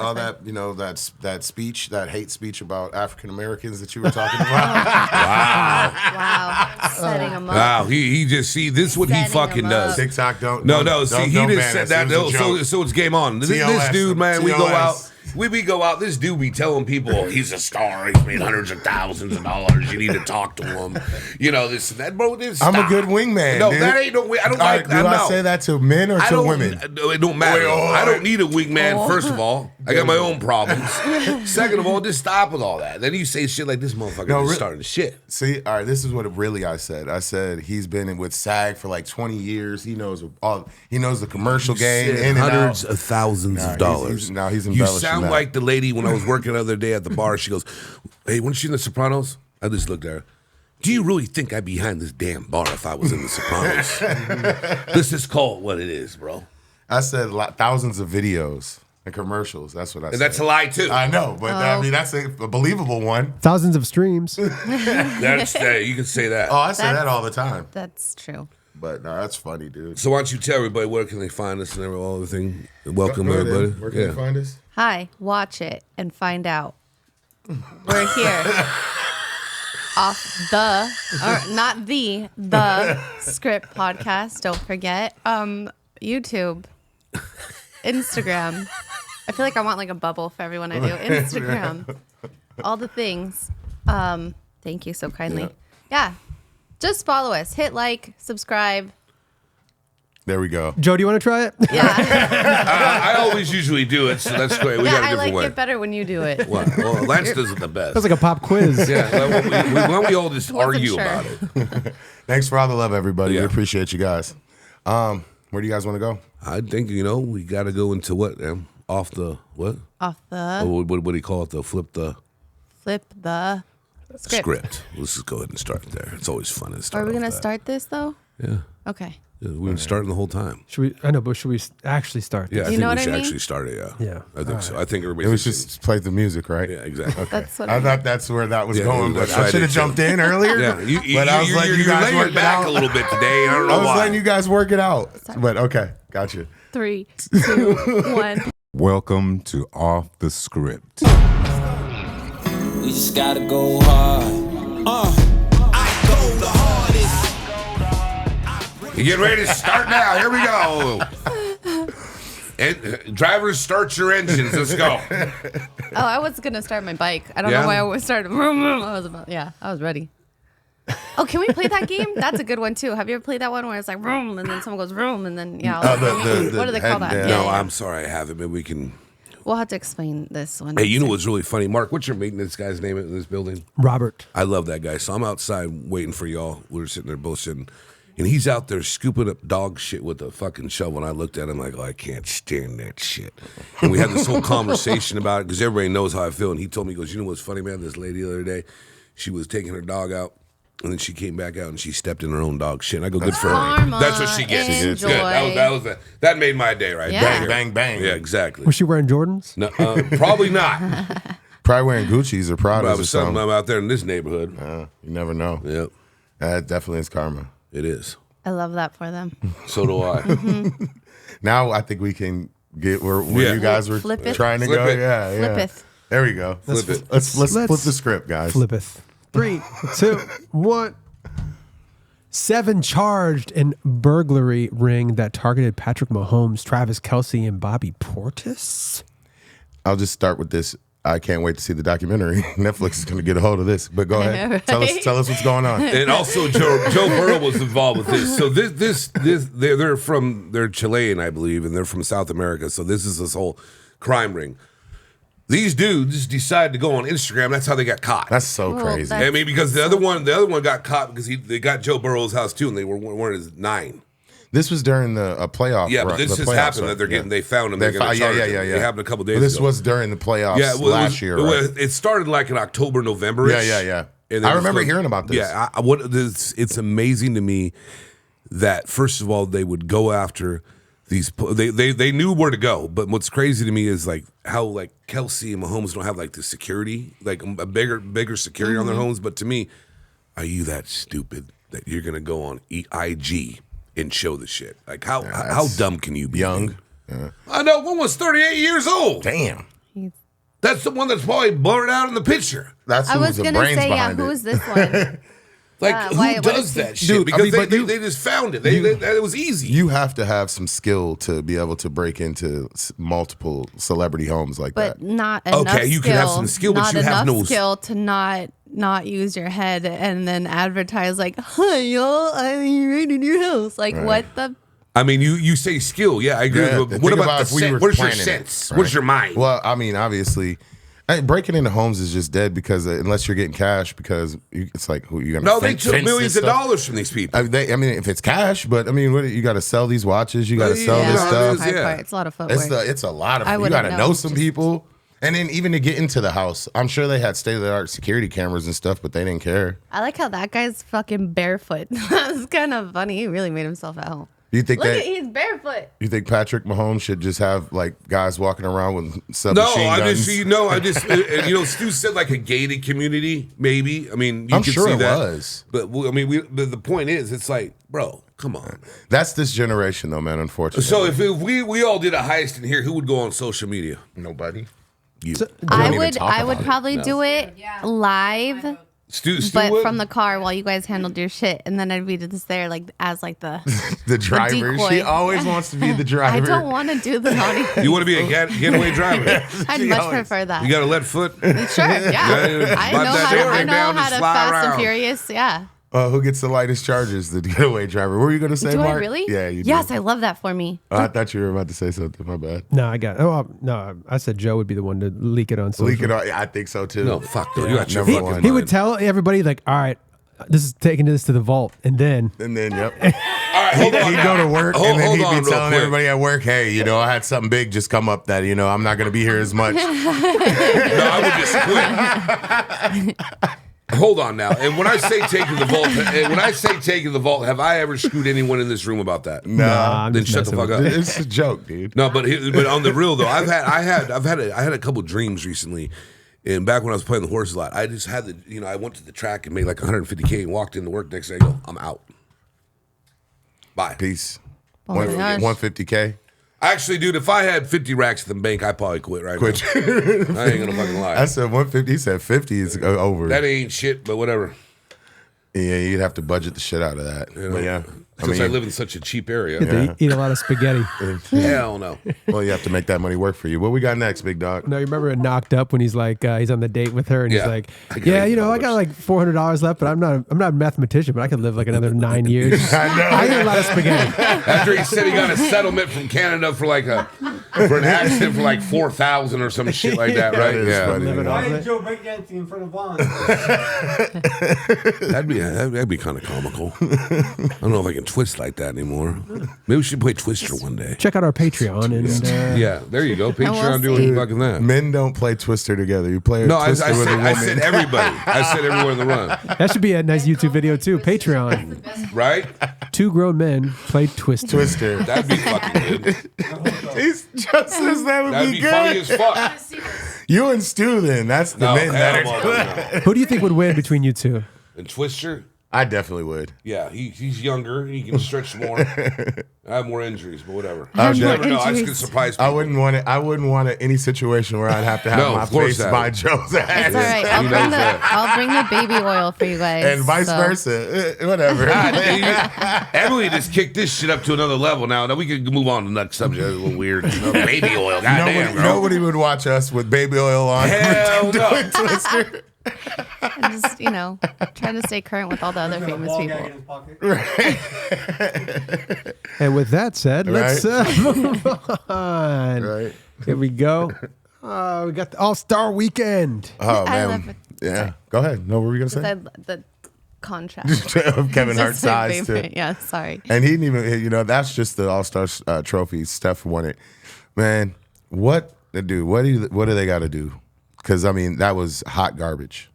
all that, that speech, that hate speech about African Americans that you were talking about. Wow. Setting him up. Wow, he just, see, this is what he fucking does. TikTok, don't. No, see, he just said that. No, So it's game on. This dude, man, we go out. We go out. This dude be telling people he's a star. He's made hundreds of thousands of dollars. You need to talk to him. This and that, bro. I'm a good wingman. No, dude. that ain't no. I don't like that. Do I say that to men or to women? It don't matter. I don't need a wingman. First of all, I got my own problems. Second of all, just stop with all that. Then you say shit like this motherfucker just starting shit. See, all right. This is what I said. I said he's been with SAG for like 20 years. He knows all. He knows the commercial game in and hundreds out. of thousands of dollars. He's you embellishing sound that. like the lady when I was working the other day at the bar. She goes, "Hey, wasn't she in The Sopranos?" I just looked at her. Do you really think I'd be behind this damn bar if I was in The Sopranos? This is called what it is, bro. I said thousands of videos and commercials. That's what I said. And that's a lie too. I know, but I mean that's a believable one. Thousands of streams. That's you can say that. Oh, I say that all the time. That's true. But no, that's funny, dude. So why don't you tell everybody where can they find us and everything? Welcome Go ahead, everybody. Where can they find us? Hi, watch it and find out. We're here. Off not the script podcast. Don't forget. YouTube, Instagram. I feel like I want like a bubble for everyone I do. Instagram, all the things. Thank you so kindly. Yeah. Just follow us. Hit like, subscribe. There we go. Joe, do you want to try it? Yeah. I always usually do it, so that's great. We got a I different like way. it better when you do it. Well, Lance does it the best. That's like a pop quiz. Yeah, why don't we all just argue sure. about it? Thanks for all the love, everybody. Yeah. We appreciate you guys. Where do you guys want to go? I think, we got to go into what, man? Off the, what? Off the What do you call it? Flip the script. Let's just go ahead and start there. It's always fun to start. Are we going to that. start this, though? Yeah. Okay. Yeah, we've been starting the whole time. Should we? I know, but should we actually start? Yeah, This? I You think know we what I should mean? actually start it, yeah. Yeah. I think so. I think everybody It was just play the music, right? Yeah, exactly. That's what I thought that's where that was Yeah, going, that's but right, I should have too. jumped in earlier. Yeah, but I was letting you guys work it back out. a little bit today. I don't know I was why. letting you guys work it out. But okay, gotcha. 3, 2, 1. Welcome to Off the Script. We just gotta go hard. I go the hardest. You get ready to start now. Here we go. And, drivers, start your engines. Let's go. Oh, I was going to start my bike. I don't Yeah? know why I was starting. I was ready. Oh, can we play that game? That's a good one, too. Have you ever played that one where it's like, vroom, and then someone goes, vroom, and then, what do they call that? head No, Yeah. I'm sorry I haven't. Maybe we can. We'll have to explain this one. Hey, you know what's really funny? Mark, what's your maintenance guy's name in this building? Robert. I love that guy. So I'm outside waiting for y'all. We were sitting there both sitting. And he's out there scooping up dog shit with a fucking shovel. And I looked at him like, I can't stand that shit. And we had this whole conversation about it because everybody knows how I feel. And he told me, he goes, you know what's funny, man? This lady the other day, she was taking her dog out. And then she came back out and she stepped in her own dog shit. And I go, good for her. Karma. That's what she gets. Enjoy. Good. That made my day right Yeah. there. Bang, bang. Yeah, exactly. Was she wearing Jordans? No, probably not. Probably wearing Gucci's or Prada's But or something something. I'm out there in this neighborhood. You never know. Yep, That definitely is karma. it is. I love that for them. So do I. Now I think we can get where Yeah. you guys were Flip it. trying to Flip go. it. Yeah, yeah. Flippeth. There we go. Flip it. Let's flip the script, guys. Flippeth. 3, 2, 1. 7 charged in burglary ring that targeted Patrick Mahomes, Travis Kelce, and Bobby Portis. I'll just start with this. I can't wait to see the documentary. Netflix is going to get a hold of this. But go ahead. know, right? Tell us what's going on. And also Joe Burrow was involved with this. So they're Chilean, I believe, and they're from South America. So this is this whole crime ring. These dudes decided to go on Instagram. That's how they got caught. That's so crazy. that's- I mean, because the other one got caught because they got Joe Burrow's house too, and they were one of his 9. This was during the playoff. Yeah, but run- this the just playoffs, happened right? that they found him. They're going to yeah. charge him. It happened a couple days Well, this ago. was during the playoffs well, last year, right? It started like in October, November. Yeah. I remember hearing about this. Yeah, it's amazing to me that first of all they would go after these. They knew where to go, but what's crazy to me is like how like Kelce and Mahomes don't have like the security, like a bigger security on their homes. But to me, are you that stupid that you're gonna go on IG and show the shit? Like how dumb can you be? Young. I know one was 38 years old. Damn. That's the one that's probably blurred out in the picture. That's I who's was the gonna brains say, yeah, behind who it. is this one? Like, why- who what does is that he- shit? Dude, Because but they just found it. It was easy. You have to have some skill to be able to break into multiple celebrity homes like But that. not enough Okay, you skill, can have some skill, but not you have enough no- skill to not use your head and then advertise like, "Hi, y'all, I'm right in your house." Like, what the? I mean, you say skill. Yeah, I agree. Yeah, But think what about about the if we sense? were What is your planning it, sense? right? What is your mind? Well, I mean, obviously, breaking into homes is just dead because unless you're getting cash, because it's like who you gonna? No, they fence took this millions of stuff? dollars from these people. I mean, if it's cash, but I mean, what you got to sell these watches, you got to sell Yeah, this that's the stuff. hard yeah. part. It's a lot of footwork. It's a lot of. I You wouldn't got to know. know some people, and then even to get into the house, I'm sure they had state of the art security cameras and stuff, but they didn't care. I like how that guy's fucking barefoot. That's kind of funny. He really made himself at home. You think Look that? at he's barefoot. You think Patrick Mahomes should just have like guys walking around with No, submachine I guns? just Stu said like a gated community, maybe. I mean, you I'm can sure see it that. was. But I mean, the point is, it's like, bro, come on. That's this generation, though, man. Unfortunately. So if we all did a heist in here, who would go on social media? nobody. You. I even talk would about it. probably do it live, Stu but would? from the car while you guys handled your shit, and then I'd be just there like as like the. The driver. decoy. She always wants to be the driver. I don't want to do the naughty thing. You want to be a getaway driver? I'd She much always- prefer that. You got a lead foot? Sure, yeah. I Like know that how to, door I know down, how just to fly Fast around. and Furious. Yeah. Who gets the lightest charges? The getaway driver. What were you going to say, Do Mark? I really? Yeah, you Yes, did. I love that for me. I thought you were about to say something. My bad. No, I got. No, I said Joe would be the one to leak it on social. Leak it out. I think so too. No, fuck though. You got your Number fucking one. He would mind. tell everybody like, "All right, this is taking this to the vault," and then And then, yep. All right, hold on. He'd go to work Hold- and then hold he'd on be real telling quick. everybody at work, hey, I had something big just come up that, I'm not going to be here as much. No, I would just quit. Hold on now. And when I say taking the vault, have I ever screwed anyone in this room about that? No. I'm Then just shut the messing fuck with up. It's a joke, dude. No, but on the real though, I had a couple dreams recently. And back when I was playing the horses a lot, I just had I went to the track and made like 150K and walked into work next day. I go, I'm out. Bye. Peace. Oh my gosh. 150K. Actually, dude, if I had 50 racks at the bank, I'd probably quit right now. I ain't gonna fucking lie. I said 150. He said 50 is over. That ain't shit, but whatever. Yeah, you'd have to budget the shit out of that. But yeah. Since I live in such a cheap area. they eat a lot of spaghetti. Hell no. Well, you have to make that money work for you. What we got next, big dog? No, you remember it knocked up when he's like he's on the date with her and Yeah. he's like, I got yeah, $8. I got like $400 left, but I'm not a mathematician, but I could live like another 9 years. I eat a lot of spaghetti. After he said he got a settlement from Canada for an accident for like 4,000 or some shit like that, right? That is funny. Living Yeah. off Why it. is Joe breakdancing in front of Vaughn? That'd be kind of comical. I don't know if I can twist like that anymore. Maybe we should play Twister one day. Check out our Patreon and Yeah, there you go. Patreon we'll doing see. fucking that. Men don't play Twister together. You play a No, I Twister with a woman. said everybody. I said everyone in the run, that should be a nice YouTube video too. Patreon. right? 2 grown men play Twister. Twister. That'd be fucking good. He's just says that would That'd be be funny good. as fuck. You and Stu, then. That's the No, men that hell are. no. Who do you think would win between you two? And Twister, I definitely would. yeah, he's younger. He can stretch more. I have more injuries, but whatever. have You more never know. I just injuries. can surprise I people. wouldn't want it any situation where I'd have to have No, my of course face not. by Joe's ass. It's all right. He knows that. I'll bring the baby oil for you guys. And vice so. versa. Whatever. Emily just kicked this shit up to another level now. Now we can move on to the next subject. It's a little weird. Baby oil. Goddamn, Nobody would watch us with baby oil on. Hell no. doing Twister. I'm just, trying to stay current with all the other famous Ball gag in people. his pocket. And with that said, let's move on. Right. Here we go. Oh, we got the All-Star Weekend. Oh, I man. love it. Yeah. Go ahead. No, what were we going to say? The contrast. Of Kevin Just Hart's my size, too. favorite. Yeah, sorry. And he didn't even, that's just the All-Star trophy. Steph won it. Man, what do they got to do? Because, that was hot garbage.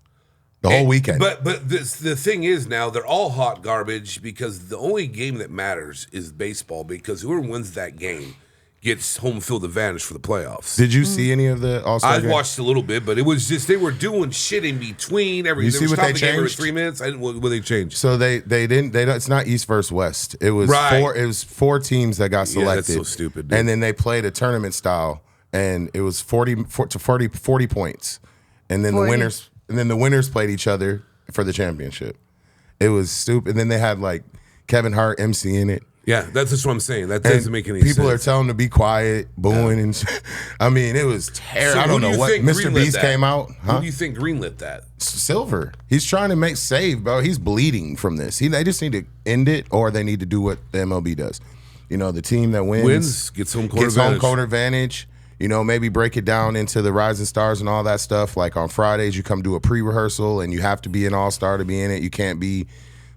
The whole weekend. But the thing is now, they're all hot garbage because the only game that matters is baseball because whoever wins that game gets home field advantage for the playoffs. Did you see any of the All-Star I've games? watched a little bit, but it was just they were doing shit in between. You see what they the game every changed? 3 minutes. I didn't. What they changed? So they didn't. It's not East versus West. It was Right. four. It was 4 teams that got Yeah, selected. that's so stupid, dude. And then they played a tournament style. and it was 40 points, and then 40. the winners played each other for the championship. It was stupid. And then they had like Kevin Hart emceeing it. Yeah, that's just what I'm saying. That doesn't make any sense. People are telling him to be quiet, booing, and shit. I mean, it was terrible. So I don't know what. Mr. Beast came out. Who do you think greenlit that? Silver. He's trying to save, bro. He's bleeding from this. They just need to end it, or they need to do what the MLB does. You know, the team that wins gets home court advantage. You know, maybe break it down into the rising stars and all that stuff. Like on Fridays, you come do a pre-rehearsal, and you have to be an all-star to be in it. You can't be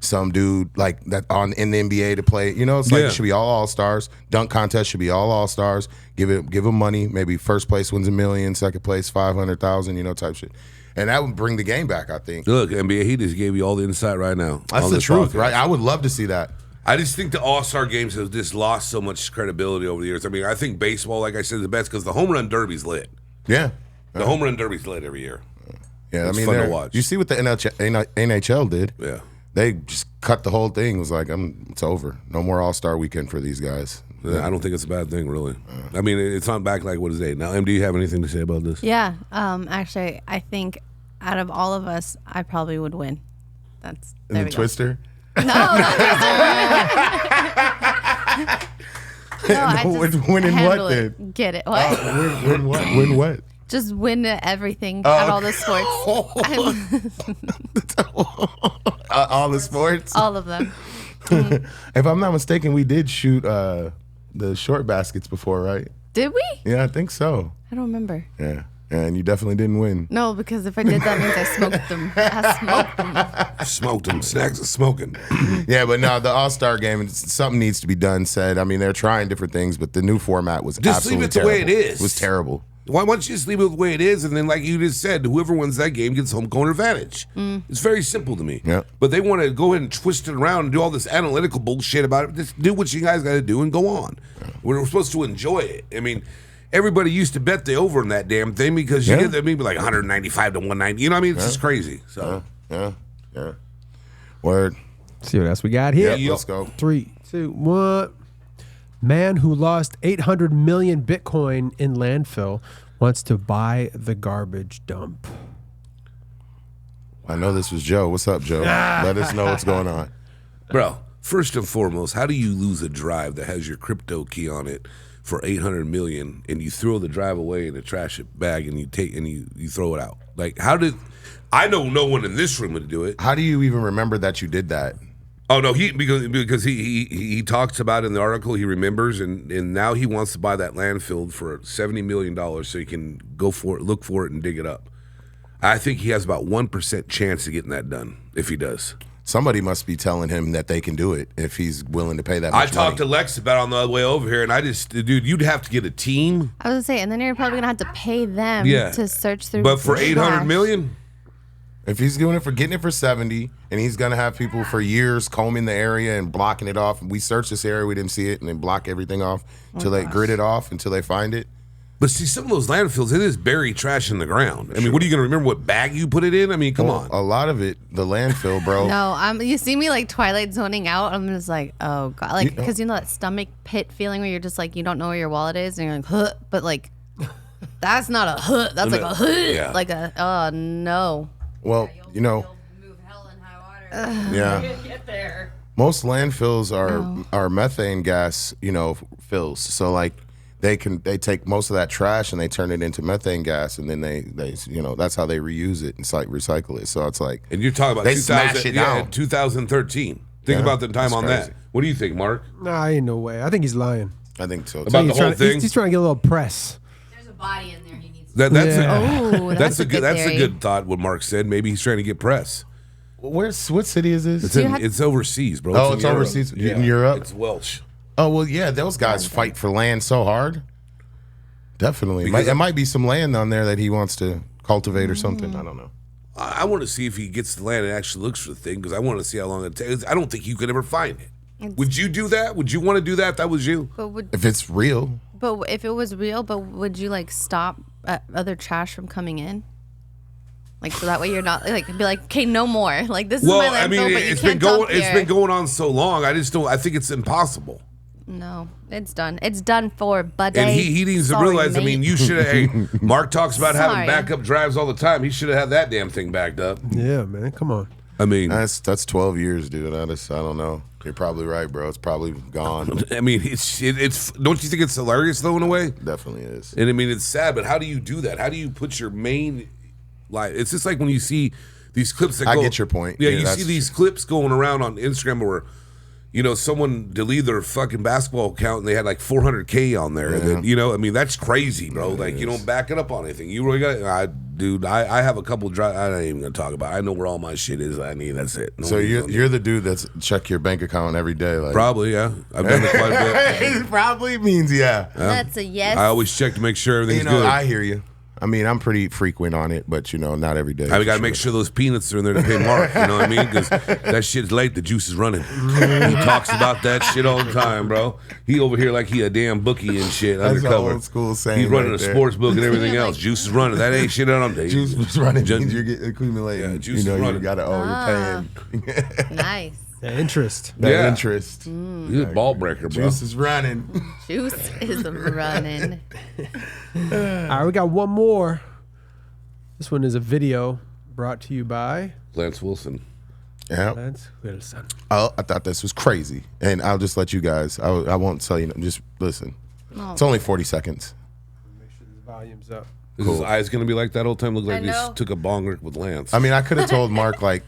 some dude like that in the NBA to play. You know, it's like it should be all stars. Dunk contest should be all stars. Give them money. Maybe first place wins $1 million, second place $500,000. You know, type shit. And that would bring the game back, I think. Look, NBA, he just gave you all the insight right now. That's the truth, right? I would love to see that. I just think the All-Star games have just lost so much credibility over the years. I mean, I think baseball, like I said, is the best because the home run derby's lit. Yeah. The home run derby's lit every year. Yeah, it's fun to watch. You see what the NHL did? Yeah. They just cut the whole thing. It was like, it's over. No more All-Star weekend for these guys. I don't think it's a bad thing, really. I mean, it's not back like what is it? Now, do you have anything to say about this? Yeah. Actually, I think out of all of us, I probably would win. That's there we go. Twister? No, not Twister. Winning what then? Get it? What? Win what? Win what? Just win everything at all the sports. All the sports? All of them. If I'm not mistaken, we did shoot the short baskets before, right? Did we? Yeah, I think so. I don't remember. Yeah. And you definitely didn't win. No, because if I did, that means I smoked them. Smoked them. Snacks of smoking. Yeah, but no, the All-Star game, something needs to be done, said. I mean, they're trying different things, but the new format was just absolutely leave it the way it is. It was terrible. Why don't you just leave it the way it is, and then, like you just said, whoever wins that game gets home court advantage. It's very simple to me. Yeah. But they want to go ahead and twist it around and do all this analytical bullshit about it. Just do what you guys got to do and go on. Yeah. We're supposed to enjoy it. I mean, everybody used to bet the over on that damn thing because you get that maybe like 195 to 190. You know what I mean? It's just crazy. So yeah. Word. Let's see what else we got here. Yep, let's go. 3, 2, 1. Man who lost 800 million Bitcoin in landfill wants to buy the garbage dump. I know this was Joe. What's up, Joe? Let us know what's going on. Bro, first and foremost, how do you lose a drive that has your crypto key on it for 800 million and you throw the drive away in a trash bag and you throw it out? Like, how did I know no one in this room would do it? How do you even remember that you did that? Oh no, because he talks about it in the article, he remembers, and now he wants to buy that landfill for $70 million so he can go for it, look for it, and dig it up. I think he has about 1% chance of getting that done if he does. Somebody must be telling him that they can do it if he's willing to pay that much money. I talked to Lex about it on the way over here, and dude, you'd have to get a team. I was gonna say, and then you're probably gonna have to pay them to search through. But for 800 million. If he's doing it for getting it for 70, and he's gonna have people for years combing the area and blocking it off, we search this area, we didn't see it, and then block everything off until they grid it off until they find it. But see, some of those landfills, it is buried trash in the ground. I mean, what are you gonna remember? What bag you put it in? I mean, come on. A lot of it, the landfill, bro. No, you see me like Twilight zoning out. I'm just like, oh god, like because you know that stomach pit feeling where you're just like you don't know where your wallet is, and you're like, huh, but like that's not a huh, that's like a huh, like a oh no. Well, you know, move hell and high water. Yeah. Get there. Most landfills are methane gas, fills. So like they take most of that trash and they turn it into methane gas, and then they that's how they reuse it. It's like recycle it. So it's like, and you're talking about they smash it down. 2013. Think about the time on that. What do you think, Mark? Nah, ain't no way. I think he's lying. I think so. About the whole thing. He's trying to get a little press. There's a body in there. He needs. That's a good thought. What Mark said. Maybe he's trying to get press. What city is this? It's overseas, bro. Oh, it's overseas in Europe. It's Welsh. Oh well, yeah. Those guys fight for land so hard. Definitely, it might be some land on there that he wants to cultivate or something. I don't know. I want to see if he gets the land and actually looks for the thing because I want to see how long it takes. I don't think you could ever find it. Would you do that? Would you want to do that if that was you? If it's real. But if it was real, would you like stop other trash from coming in? Like so that way you're not like be like, okay, no more. Like this is my landfill, but you can't dump here. It's been going on so long. I just don't. I think it's impossible. No, it's done. It's done for Buddy. And he needs to realize, I mean, you should have, hey, Mark talks about having backup drives all the time. He should have had that damn thing backed up. Yeah, man, come on. I mean, that's 12 years, dude. I don't know. You're probably right, bro. It's probably gone. I mean, it's. Don't you think it's hilarious though in a way? Definitely is. And I mean, it's sad, but how do you do that? How do you put your main, like, it's just like when you see these clips that go. I get your point. Yeah, you see these clips going around on Instagram where, you know, someone deleted their fucking basketball account and they had like 400K on there. Yeah. And, you know, I mean, that's crazy, bro. Like, you don't back it up on anything. You really got, dude. I have a couple drives. I'm not even gonna talk about. I know where all my shit is. I need. That's it. So you're the dude that's check your bank account every day. Like. Probably, yeah. I've done it quite a bit. It probably means yeah. That's a yes. I always check to make sure everything's good. I hear you. I mean, I'm pretty frequent on it, but you know, not every day. I got to make sure those peanuts are in there to pay Mark. You know what I mean? Because that shit's late. The juice is running. He talks about that shit all the time, bro. He over here like he a damn bookie and shit. That's undercover. old school saying. He's running right a there. sports book and everything else. Juice is running. That ain't shit on him. Juice was running. Means you're getting accumulating. Yeah, juice you know, is running. you got to you're paying. Nice. The interest. That interest. He's a ball breaker, bro. Juice is running. Juice is running. All right, we got one more. This one is a video brought to you by Lance Wilson. Yeah. Lance Wilson. Oh, I thought this was crazy, and I'll just let you guys. I won't tell you. Just listen. Oh. It's only 40 seconds. Make sure the volume's up. Is his eyes going to be like that all the time? Look like I he know. took a bong with Lance. I mean, I could have told Mark like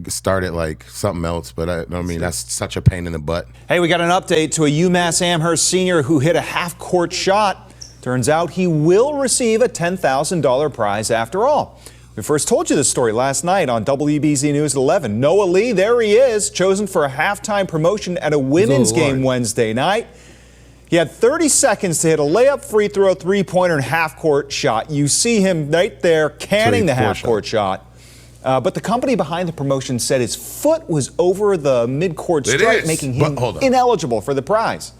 start it like something else, but I mean that's such a pain in the butt. Hey, we got an update to a UMass Amherst senior who hit a half-court shot. Turns out he will receive a $10,000 prize after all. We first told you this story last night on WBZ News at 11. Noah Lee, there he is, chosen for a halftime promotion at a women's game Wednesday night. He had 30 seconds to hit a layup, free throw, three-pointer, and half-court shot. You see him right there canning the half-court shot. But the company behind the promotion said his foot was over the mid-court stripe, making him ineligible for the prize.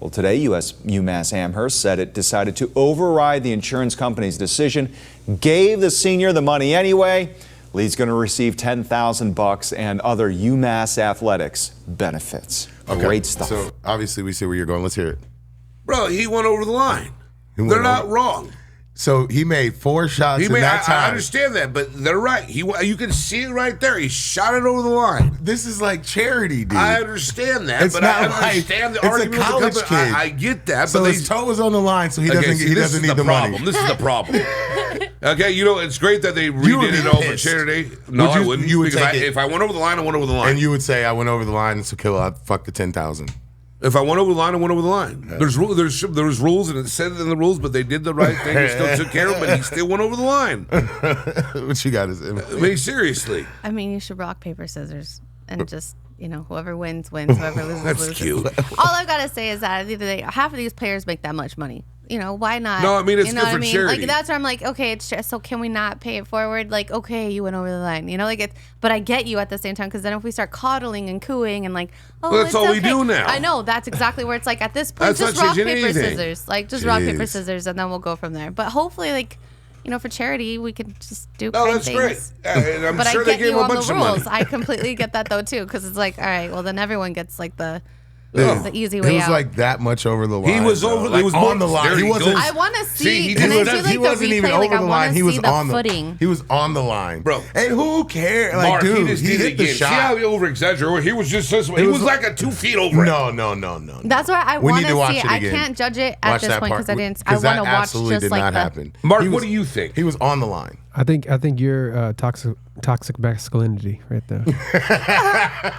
Well, today, UMass Amherst said it decided to override the insurance company's decision, gave the senior the money anyway. Lee's going to receive $10,000 and other UMass athletics benefits. Okay. Great stuff. So obviously we see where you're going. Let's hear it. Bro, he went over the line. They're not wrong. So he made 4 shots in that time. I understand that, but they're right. You can see it right there. He shot it over the line. This is like charity, dude. I understand that, It's but not I understand like, the it's argument. a college with the company. kid. I get that, So but his toe was on the line, so he doesn't need the problem. money. This is the problem. Okay, you know, it's great that they redid it all for charity. No, I wouldn't. You would because take it. if I went over the line, I went over the line. And you would say, I went over the line, so kill out, fuck the 10,000. If I went over the line, I went over the line. Yeah. There's rules, and it said it in the rules, but they did the right thing. He still took care of it, but he still went over the line. What you got is, I mean, seriously. I mean, you should rock, paper, scissors, and just, you know, whoever wins, wins. Whoever loses, That's loses. cute. All I've got to say is that at the end of the day, half of these players make that much money. You know, why not? No, I mean, it's you know good what for I mean? charity. Like, that's where I'm like, okay, it's just, so can we not pay it forward? Like, okay, you went over the line. You know, like it's, but I get you at the same time, because then if we start coddling and cooing and like, oh, Well, that's it's all we okay. do now. I know, that's exactly where it's like at this point, That's just not rock, changing paper, anything. scissors. Like, just rock, paper, Jeez. scissors, and then we'll go from there. But hopefully, like, you know, for charity, we can just do No, kind that's things. great. And I'm But sure I they get gave you him a on the bunch of money. rules. I completely get that though too, because it's like, all right, well then everyone gets like the easy way It was out. like that much over the line. He was though. over. Like, he was on the line. There He wasn't. I want to see. he Can I did- do like he the wasn't replay? even Like, over I the wanna line. He was see the on the footing. He was on the line, Bro. And who cares? Like, Mark, dude, he just he did it hit the again. See shot. how he over exaggerated? He was just this way. He was like a 2 feet over. No. That's why I We want need to to watch see. it I again. can't judge it at Watch this that point part, because I didn't. I because want that to watch absolutely just did like not the. happen. Mark, He what was- do you think? He was on the line. I think you're toxic masculinity right there.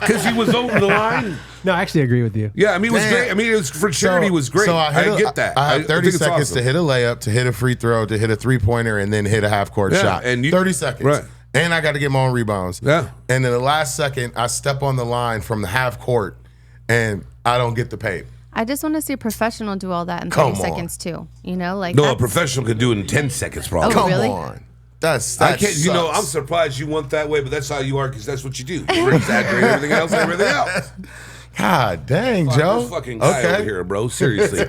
Because he was over the line. No, I actually agree with you. Yeah, I mean, it was Damn. great. I mean, it was for charity. It was great. So I get that. I have 30 think it's seconds awesome. to hit a layup, to hit a free throw, to hit a 3-pointer, and then hit a half-court Yeah, shot. and you- 30 seconds. right. And I got to get my own rebounds. Yeah. And in the last second, I step on the line from the half court, and I don't get the pay. I just want to see a professional do all that in Come 30 on. secon's too. You know, like No, a that's- professional could do it in 10 seconds, probably. Oh, Come really? on. That I can't. You know, sucks. I'm surprised you went that way, but that's how you are because that's what you do. You exaggerate everything else and everything else. God dang, Fuck, Joe. this fucking guy over here, bro. Seriously.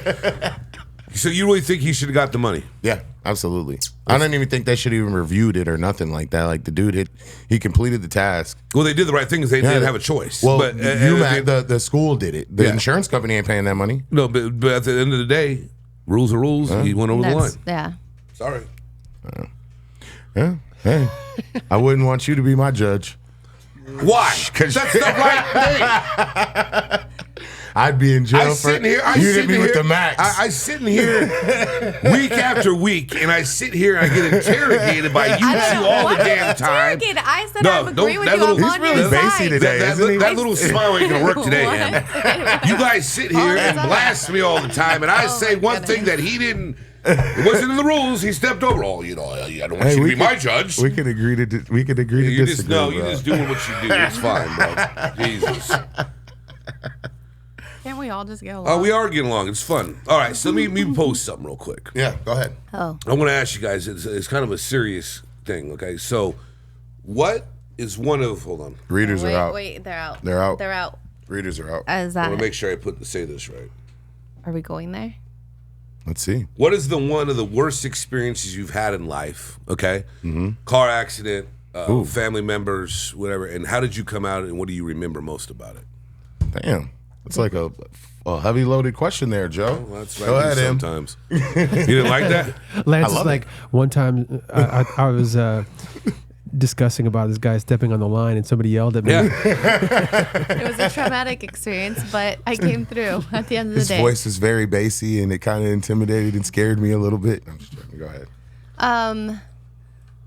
So you really think he should have got the money? Yeah, Absolutely. I don't even think they should even reviewed it or nothing like that. Like the dude he completed the task. Well, they did the right thing because they didn't have a choice. Well, but the school did it. The Yeah. insurance company ain't paying that money. No, but at the end of the day, rules are rules. He went over the line. Yeah. Sorry. Yeah. Hey, I wouldn't want you to be my judge. Why? Because that's the right thing. I'd be in jail for you hit me with the max. I sit in here week after week, and I sit here and I get interrogated by you two all the damn time. I said I agree with you. I'm on really your bassy side. today, isn't he? That little smile ain't gonna work today, man. You guys sit here and blast me all the time, and I say one thing that he didn't. It wasn't in the rules. He stepped over. Oh, I don't want you to be my judge. We could agree to disagree. You're just doing what you do. It's fine, bro. Jesus. Can't we all just get along? Oh, we are getting along. It's fun. All right, so let me post something real quick. Yeah, go ahead. Oh. I want to ask you guys. It's kind of a serious thing. Okay, so what is one of? Hold on. Readers are out. Wait, they're out. They're out. They're out. Readers are out. Is I that? want to make sure I say this right. Are we going there? Let's see. What is one of the worst experiences you've had in life? Okay, car accident, family members, whatever. And how did you come out? And what do you remember most about it? Damn, it's like a heavy loaded question there, Joe. Well, that's Go ahead, Em. sometimes. You didn't like that? Lance I is love like, one time I was discussing about this guy stepping on the line and somebody yelled at me. Yeah. It was a traumatic experience, but I came through at the end of the His day. voice is very bassy, and it kind of intimidated and scared me a little bit. I'm just joking. Go ahead.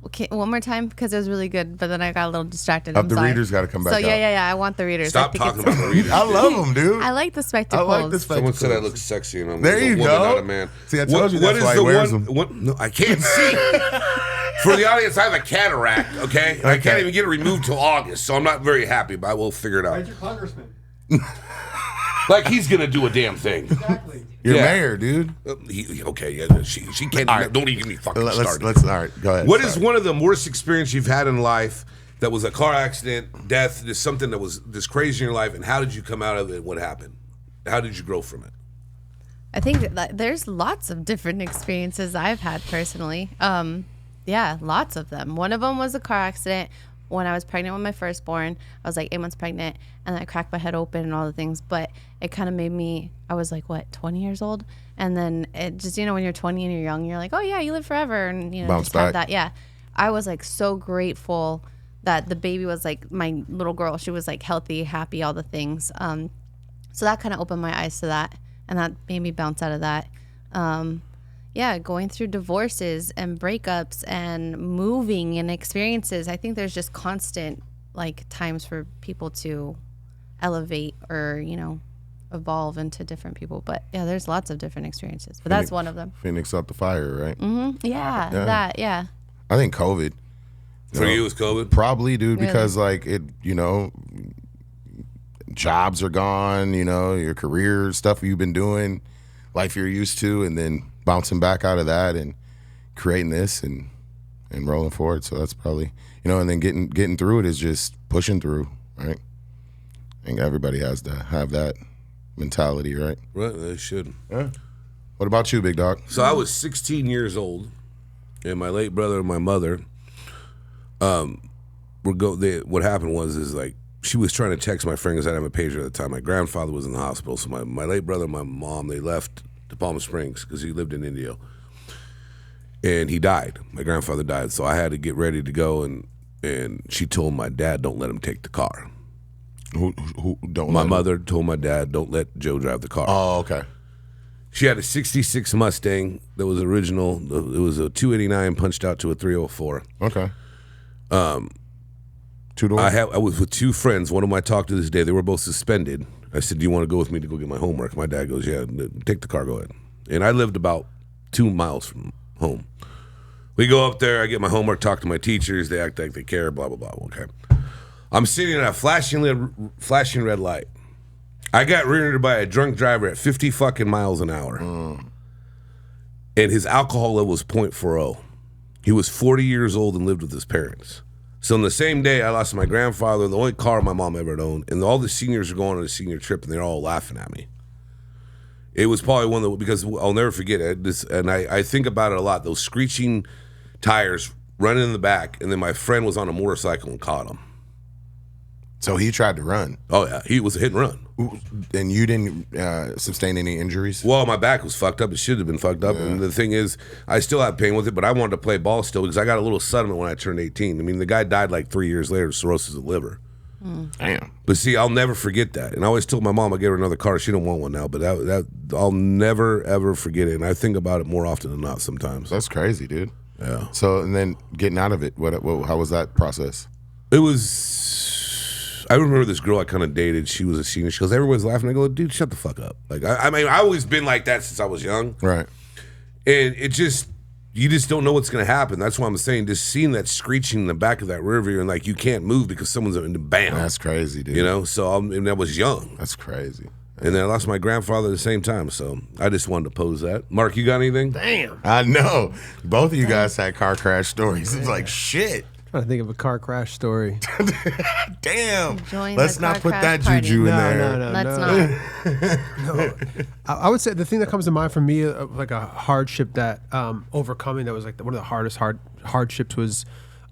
Okay, one more time because it was really good, but then I got a little distracted. The I'm sorry. readers got to come back So out. yeah. I want the readers. Stop I think talking it's- about the readers. I love them, dude. I like the I spectacles. like the Someone spectacles. said I look sexy, and I'm There a you woman, go. not a man. See, I told you that's why he wears them. No, I can't see. For the audience, I have a cataract. Okay, I can't even get it removed till August, so I'm not very happy. But I will figure it out. Where's your congressman? Like he's gonna do a damn thing. Exactly. Your Yeah. mayor, dude. She can't. Even, don't even get me fucking started. Let's all right. Go ahead. What is one of the worst experiences you've had in life that was a car accident, death, just something that was just crazy in your life, and how did you come out of it? What happened? How did you grow from it? I think that there's lots of different experiences I've had personally. Yeah, lots of them. One of them was a car accident when I was pregnant with my firstborn. I was like 8 months pregnant, and I cracked my head open and all the things. But it kind of made me, I was like, 20 years old? And then it just, when you're 20 and you're young, you're like, oh yeah, you live forever. And, Bounce just have back. that. Yeah. I was like so grateful that the baby was like my little girl. She was like healthy, happy, all the things. So that kind of opened my eyes to that. And that made me bounce out of that. Going through divorces and breakups and moving and experiences. I think there's just constant times for people to elevate or, evolve into different people. But yeah, there's lots of different experiences. But that's one of them. Phoenix up the fire, right? Yeah. I think COVID. For you, it was COVID? Probably, dude, Really? because jobs are gone, your career stuff you've been doing, life you're used to, and then bouncing back out of that and creating this and rolling forward. So that's probably, and then getting through it is just pushing through, right? I think everybody has to have that mentality, right? Right, they should. Yeah. What about you, big dog? So I was 16 years old, and my late brother and my mother, what happened was she was trying to text my friend because I didn't have a pager at the time. My grandfather was in the hospital, so my late brother and my mom, they left to Palm Springs because he lived in India. And he died. My grandfather died, so I had to get ready to go, and she told my dad, don't let him take the car. Who don't? My mother told my dad, don't let Joe drive the car. Oh, okay. She had a 66 Mustang that was original. It was a 289 punched out to a 304. Okay. Two-door? I was with two friends. One of them I talked to this day. They were both suspended. I said, do you want to go with me to go get my homework? My dad goes, yeah, take the car, go ahead. And I lived about 2 miles from home. We go up there. I get my homework, talk to my teachers. They act like they care, blah, blah, blah. Okay. I'm sitting at a flashing red light. I got rear-ended by a drunk driver at 50 fucking miles an hour. And his alcohol level was 0.40. He was 40 years old and lived with his parents. So on the same day, I lost my grandfather, the only car my mom ever owned, and all the seniors are going on a senior trip, and they're all laughing at me. It was probably one that, because I'll never forget it. And I think about it a lot. Those screeching tires running in the back, and then my friend was on a motorcycle and caught him. So he tried to run. Oh yeah, he was a hit and run. And you didn't sustain any injuries? Well, my back was fucked up. It should have been fucked up. And the thing is, I still have pain with it, but I wanted to play ball still because I got a little settlement when I turned 18. I mean, the guy died like 3 years later of cirrhosis of the liver. Damn. But see, I'll never forget that. And I always told my mom I gave her another car. She don't want one now, but that I'll never ever forget it. And I think about it more often than not sometimes. That's crazy, dude. Yeah. So, and then getting out of it, how was that process? It was. I remember this girl I kind of dated. She was a senior. She goes, everyone's laughing. I go, dude, shut the fuck up. Like, I mean, I've always been like that since I was young. Right. And you just don't know what's going to happen. That's why I'm saying, just seeing that screeching in the back of that rear view and like you can't move because someone's in the bam. That's crazy, dude. You know, so and I was young. That's crazy. And then I lost my grandfather at the same time. So I just wanted to pose that. Mark, you got anything? Damn. I know. Both of you guys had car crash stories. It's like, shit. Trying to think of a car crash story. Damn. Join Let's the not car put crash that party. juju in there. No. Let's not. I would say the thing that comes to mind for me, like a hardship that overcoming that was like one of the hardest hardships was,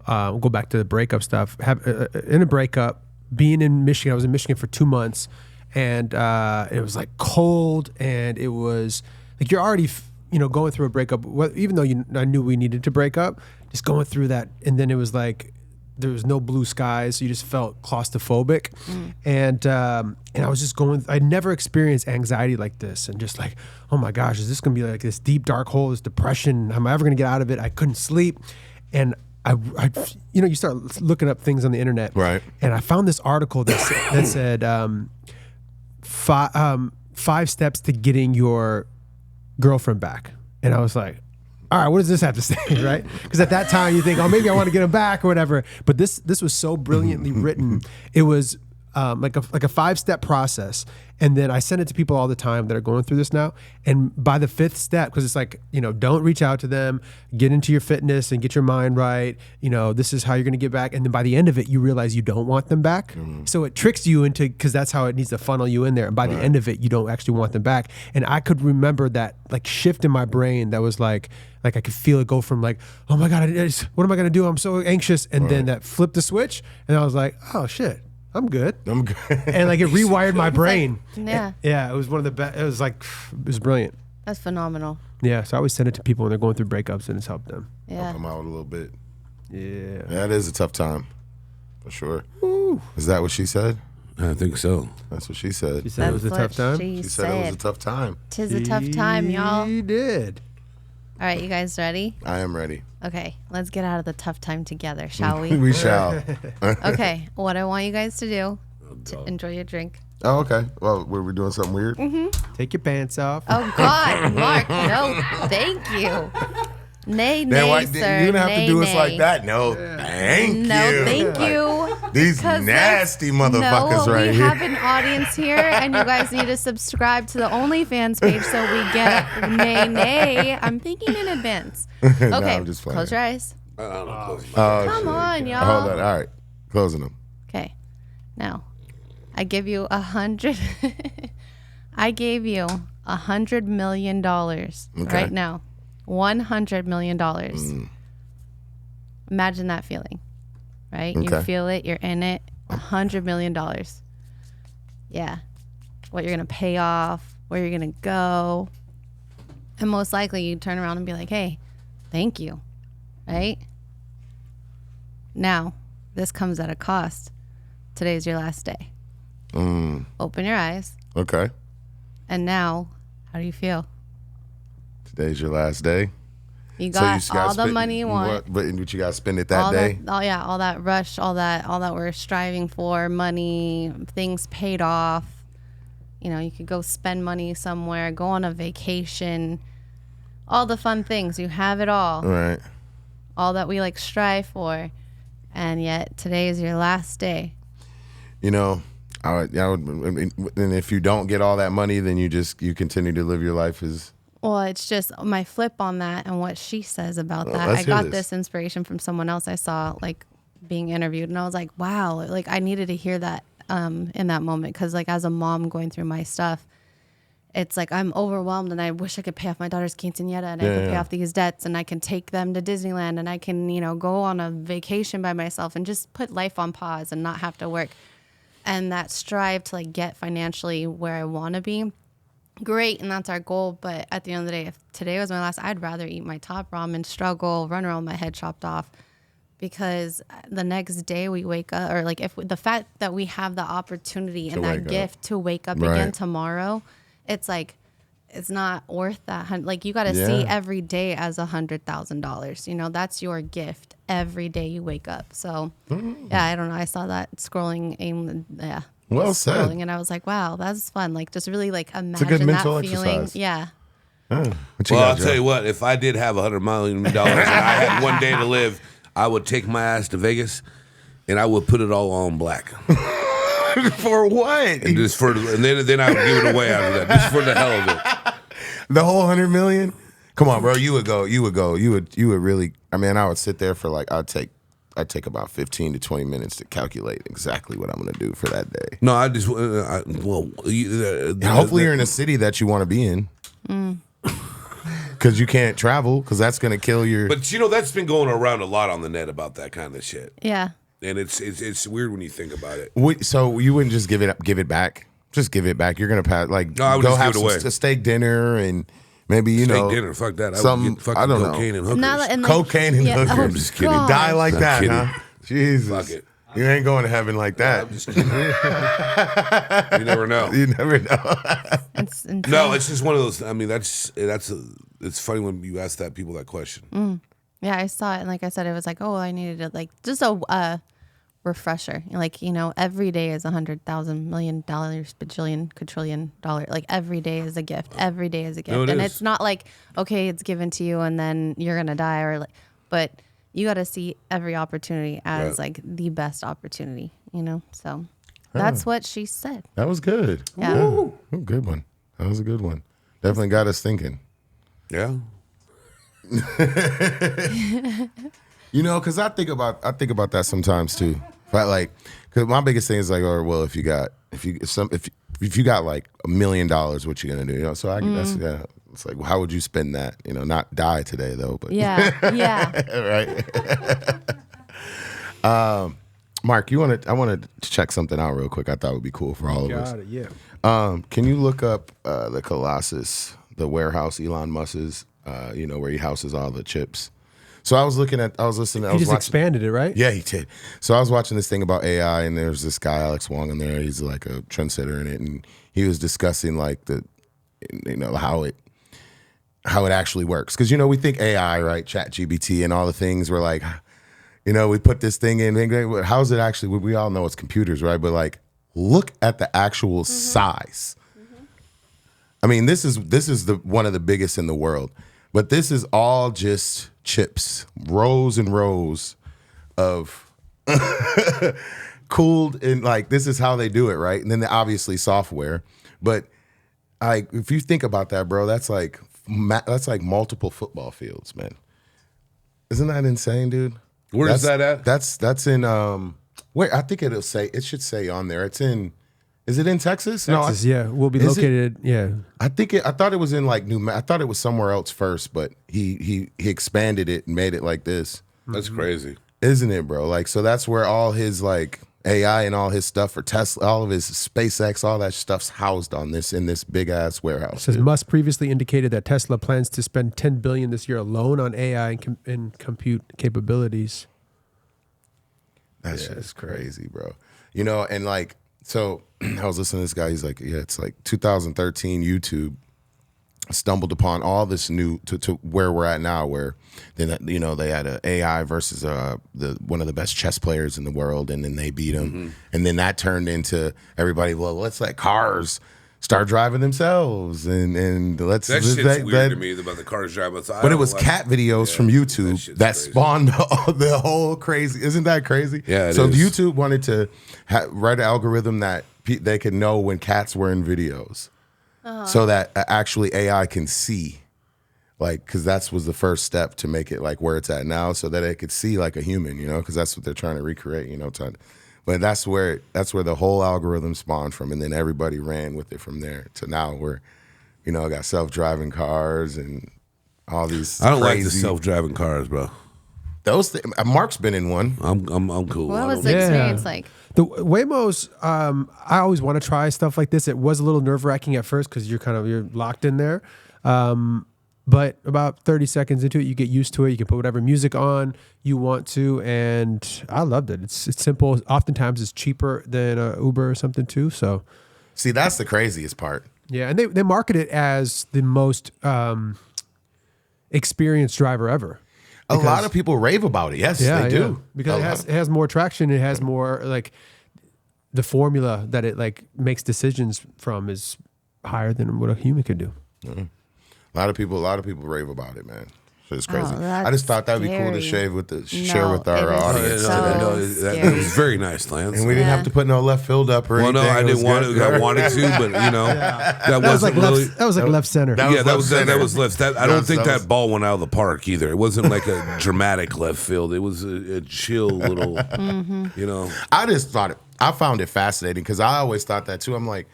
we'll go back to the breakup stuff. In a breakup, being in Michigan, I was in Michigan for 2 months, and it was like cold, and it was like you're already going through a breakup. Even though I knew we needed to break up, just going through that, and then it was like there was no blue skies, so you just felt claustrophobic, and I was just going. I'd never experienced anxiety like this, and just like, oh my gosh, is this gonna be like this deep dark hole, this depression? Am I ever gonna get out of it? I couldn't sleep, and I you start looking up things on the internet, right? And I found this article that said 5 steps to getting your girlfriend back, and I was like, all right, what does this have to say, right? Because at that time you think, oh, maybe I want to get him back or whatever. But this was so brilliantly written. It was like a 5-step process, and then I send it to people all the time that are going through this now. And by the 5th step, because it's like, don't reach out to them, get into your fitness and get your mind right. This is how you're going to get back. And then by the end of it, you realize you don't want them back. So it tricks you into, because that's how it needs to funnel you in there. And by the end of it, you don't actually want them back. And I could remember that like shift in my brain that was like I could feel it go from like, oh my God, what am I going to do? I'm so anxious. And then that flipped the switch, and I was like, oh shit, I'm good. And like it rewired my brain. Yeah, it was one of the best. It was like, it was brilliant. That's phenomenal. Yeah, so I always send it to people when they're going through breakups, and it's helped them. Yeah. Help them out a little bit. Yeah. That is a tough time, for sure. Ooh. Is that what she said? I think so. That's what she said. She said it was a tough time. She said it was a tough time. Tis a tough time, y'all. She did. All right, you guys ready? I am ready. Okay, let's get out of the tough time together, shall we? We shall. Okay, what I want you guys to do, to enjoy your drink. Oh, okay. Well, were we doing something weird? Take your pants off. Oh, God, Mark, no, thank you. Nay, sir. You don't have to do us nay. like that. No, thank you. No, thank you. These nasty motherfuckers right we here. have an audience here, and you guys need to subscribe to the OnlyFans page so we get nay. I'm thinking in advance. Okay, I'm just playing. close your eyes. Come on, y'all. Hold on. All right, closing them. Okay, now I give you 100. I gave you $100 million right now. $100 million. Imagine that feeling, right? You feel it, you're in it. $100 million. Yeah. What you're going to pay off, where you're going to go. And most likely you turn around and be like, hey, thank you, right? Now, this comes at a cost. Today's your last day. Open your eyes. Okay. And now, how do you feel? Today's your last day. You got all the money you want. But you got to spend it that day? All that rush, all that we're striving for, money, things paid off. You could go spend money somewhere, go on a vacation, all the fun things. You have it all. Right. All that we strive for. And yet today is your last day. I would, and if you don't get all that money, then you continue to live your life as... Well, it's just my flip on that and what she says about that. Let's I got this inspiration from someone else I saw being interviewed, and I was like, wow, I needed to hear that in that moment, because as a mom going through my stuff, it's like I'm overwhelmed and I wish I could pay off my daughter's quinceañera and I could pay off these debts and I can take them to Disneyland and I can, go on a vacation by myself and just put life on pause and not have to work. And that strive to like get financially where I want to be. Great, and that's our goal. But at the end of the day, if today was my last, I'd rather eat my top ramen, struggle, run around with my head chopped off. Because the next day we wake up, or like the fact that we have the opportunity and that gift to wake up again tomorrow, it's like, it's not worth that. Like you got to see every day as $100,000. That's your gift every day you wake up. So I don't know. I saw that scrolling. Well scrolling, said. and I was like, wow, that's fun. Like just really like imagine it's a good mental that feeling. exercise. Yeah. Well, I'll tell you what. If I did have $100 million and I had one day to live, I would take my ass to Vegas, and I would put it all on black. For what? And then I would give it away after that, just for the hell of it. The whole 100 million? Come on, bro. You would go. You would really. I mean, I would sit there for like. I'd take about 15 to 20 minutes to calculate exactly what I'm going to do for that day. No, I just hopefully you're in a city that you want to be in. Because you can't travel, because that's going to kill your... But, that's been going around a lot on the net about that kind of shit. Yeah. And it's weird when you think about it. So you wouldn't just give it back? Just give it back. You're going to pass... Like, no, I would go just have give it away. a steak dinner and maybe, steak dinner, fuck that. I would get fucking I don't know. cocaine and hookers. Cocaine and hookers. Oh, I'm just kidding. God. Die like I'm that, kidding. huh? Jesus. Fuck it. You ain't going to heaven like that. I'm just kidding. You never know. You never know. It's insane. No, it's just one of those. I mean, it's funny when you ask people that question. Yeah, I saw it, and like I said, it was like, oh, I needed to like just a refresher. Like every day is $100,000 million bajillion quadrillion dollar. Like every day is a gift. Every day is a gift, and it's not like okay, it's given to you and then you're gonna die or like, but you got to see every opportunity as like the best opportunity. So that's what she said. That was good. Yeah. Oh, good one. That was a good one. Definitely got us thinking. Yeah. Because I think about that sometimes too. But like, because my biggest thing is like, oh well, if you got like $1 million, what you gonna do? So that's it's like, well, how would you spend that? Not die today though, but Yeah. right. Mark, I wanted to check something out real quick. I thought would be cool for all of us. Got it, yeah. Can you look up the Colossus, the warehouse Elon Musk's, where he houses all the chips? So I was listening. He just expanded it, right? Yeah, he did. So I was watching this thing about AI, and there's this guy, Alex Wong, in there. He's like a trendsetter in it, and he was discussing like how it actually works. Because we think AI, right? ChatGPT and all the things. We're like, we put this thing in. How's it actually? We all know it's computers, right? But like, look at the actual size. I mean, this is one of the biggest in the world. But this is all just chips, rows and rows of cooled, and like this is how they do it, right? And then obviously software. But like, if you think about that, bro, that's like multiple football fields, man. Isn't that insane, dude? Where's that at? That's in where I think it should say on there. It's in. Is it in Texas? Texas, yeah. We'll be located, yeah. I thought it was in like I thought it was somewhere else first, but he expanded it and made it like this. That's crazy. Isn't it, bro? Like, so that's where all his like AI and all his stuff for Tesla, all of his SpaceX, all that stuff's housed in this big ass warehouse. It says Musk previously indicated that Tesla plans to spend $10 billion this year alone on AI and compute capabilities. That's just crazy, bro. And like, so I was listening to this guy. He's like, yeah, it's like 2013 YouTube stumbled upon all this new to where we're at now, where then they had an AI versus one of the best chess players in the world, and then they beat him, and then that turned into everybody. Well, let's let cars start driving themselves, and let's. That shit's weird to me about the cars driving. But it was cat videos from YouTube that spawned the whole crazy. Isn't that crazy? Yeah. So YouTube wanted to write an algorithm that they could know when cats were in videos. So that actually AI can see, like, because that was the first step to make it like where it's at now, so that it could see like a human, because that's what they're trying to recreate, But that's where the whole algorithm spawned from, and then everybody ran with it from there to now, where You know, got self-driving cars and all these. I don't like the crazy- self-driving cars, bro. Those. Mark's been in one. I'm cool. What I was don't- the Yeah. experience like? The Waymos, I always want to try stuff like this. It was a little nerve-wracking at first because you're locked in there. But about 30 seconds into it, you get used to it. You can put whatever music on you want to, and I loved it. It's simple. Oftentimes, it's cheaper than Uber or something too. So, See, that's the craziest part. yeah, and they market it as the most experienced driver ever. A lot of people rave about it. Yes, they do. Because it has more traction. It has more like the formula that it like makes decisions from is higher than what a human could do. A lot of people rave about it, man. So it's crazy. Oh, I just thought that'd be cool to scary. share with our it is audience. so that scary. was very nice, Lance. And we didn't have to put no left field up or Well, anything. no, I It was didn't want good. to. I wanted to, but you know, that That was wasn't like really. left center. that Yeah, that was center. left. I don't think that was- that ball went out of the park either. It wasn't like a dramatic left field. It was a chill little, you know. I found it fascinating because I always thought that too. I'm like,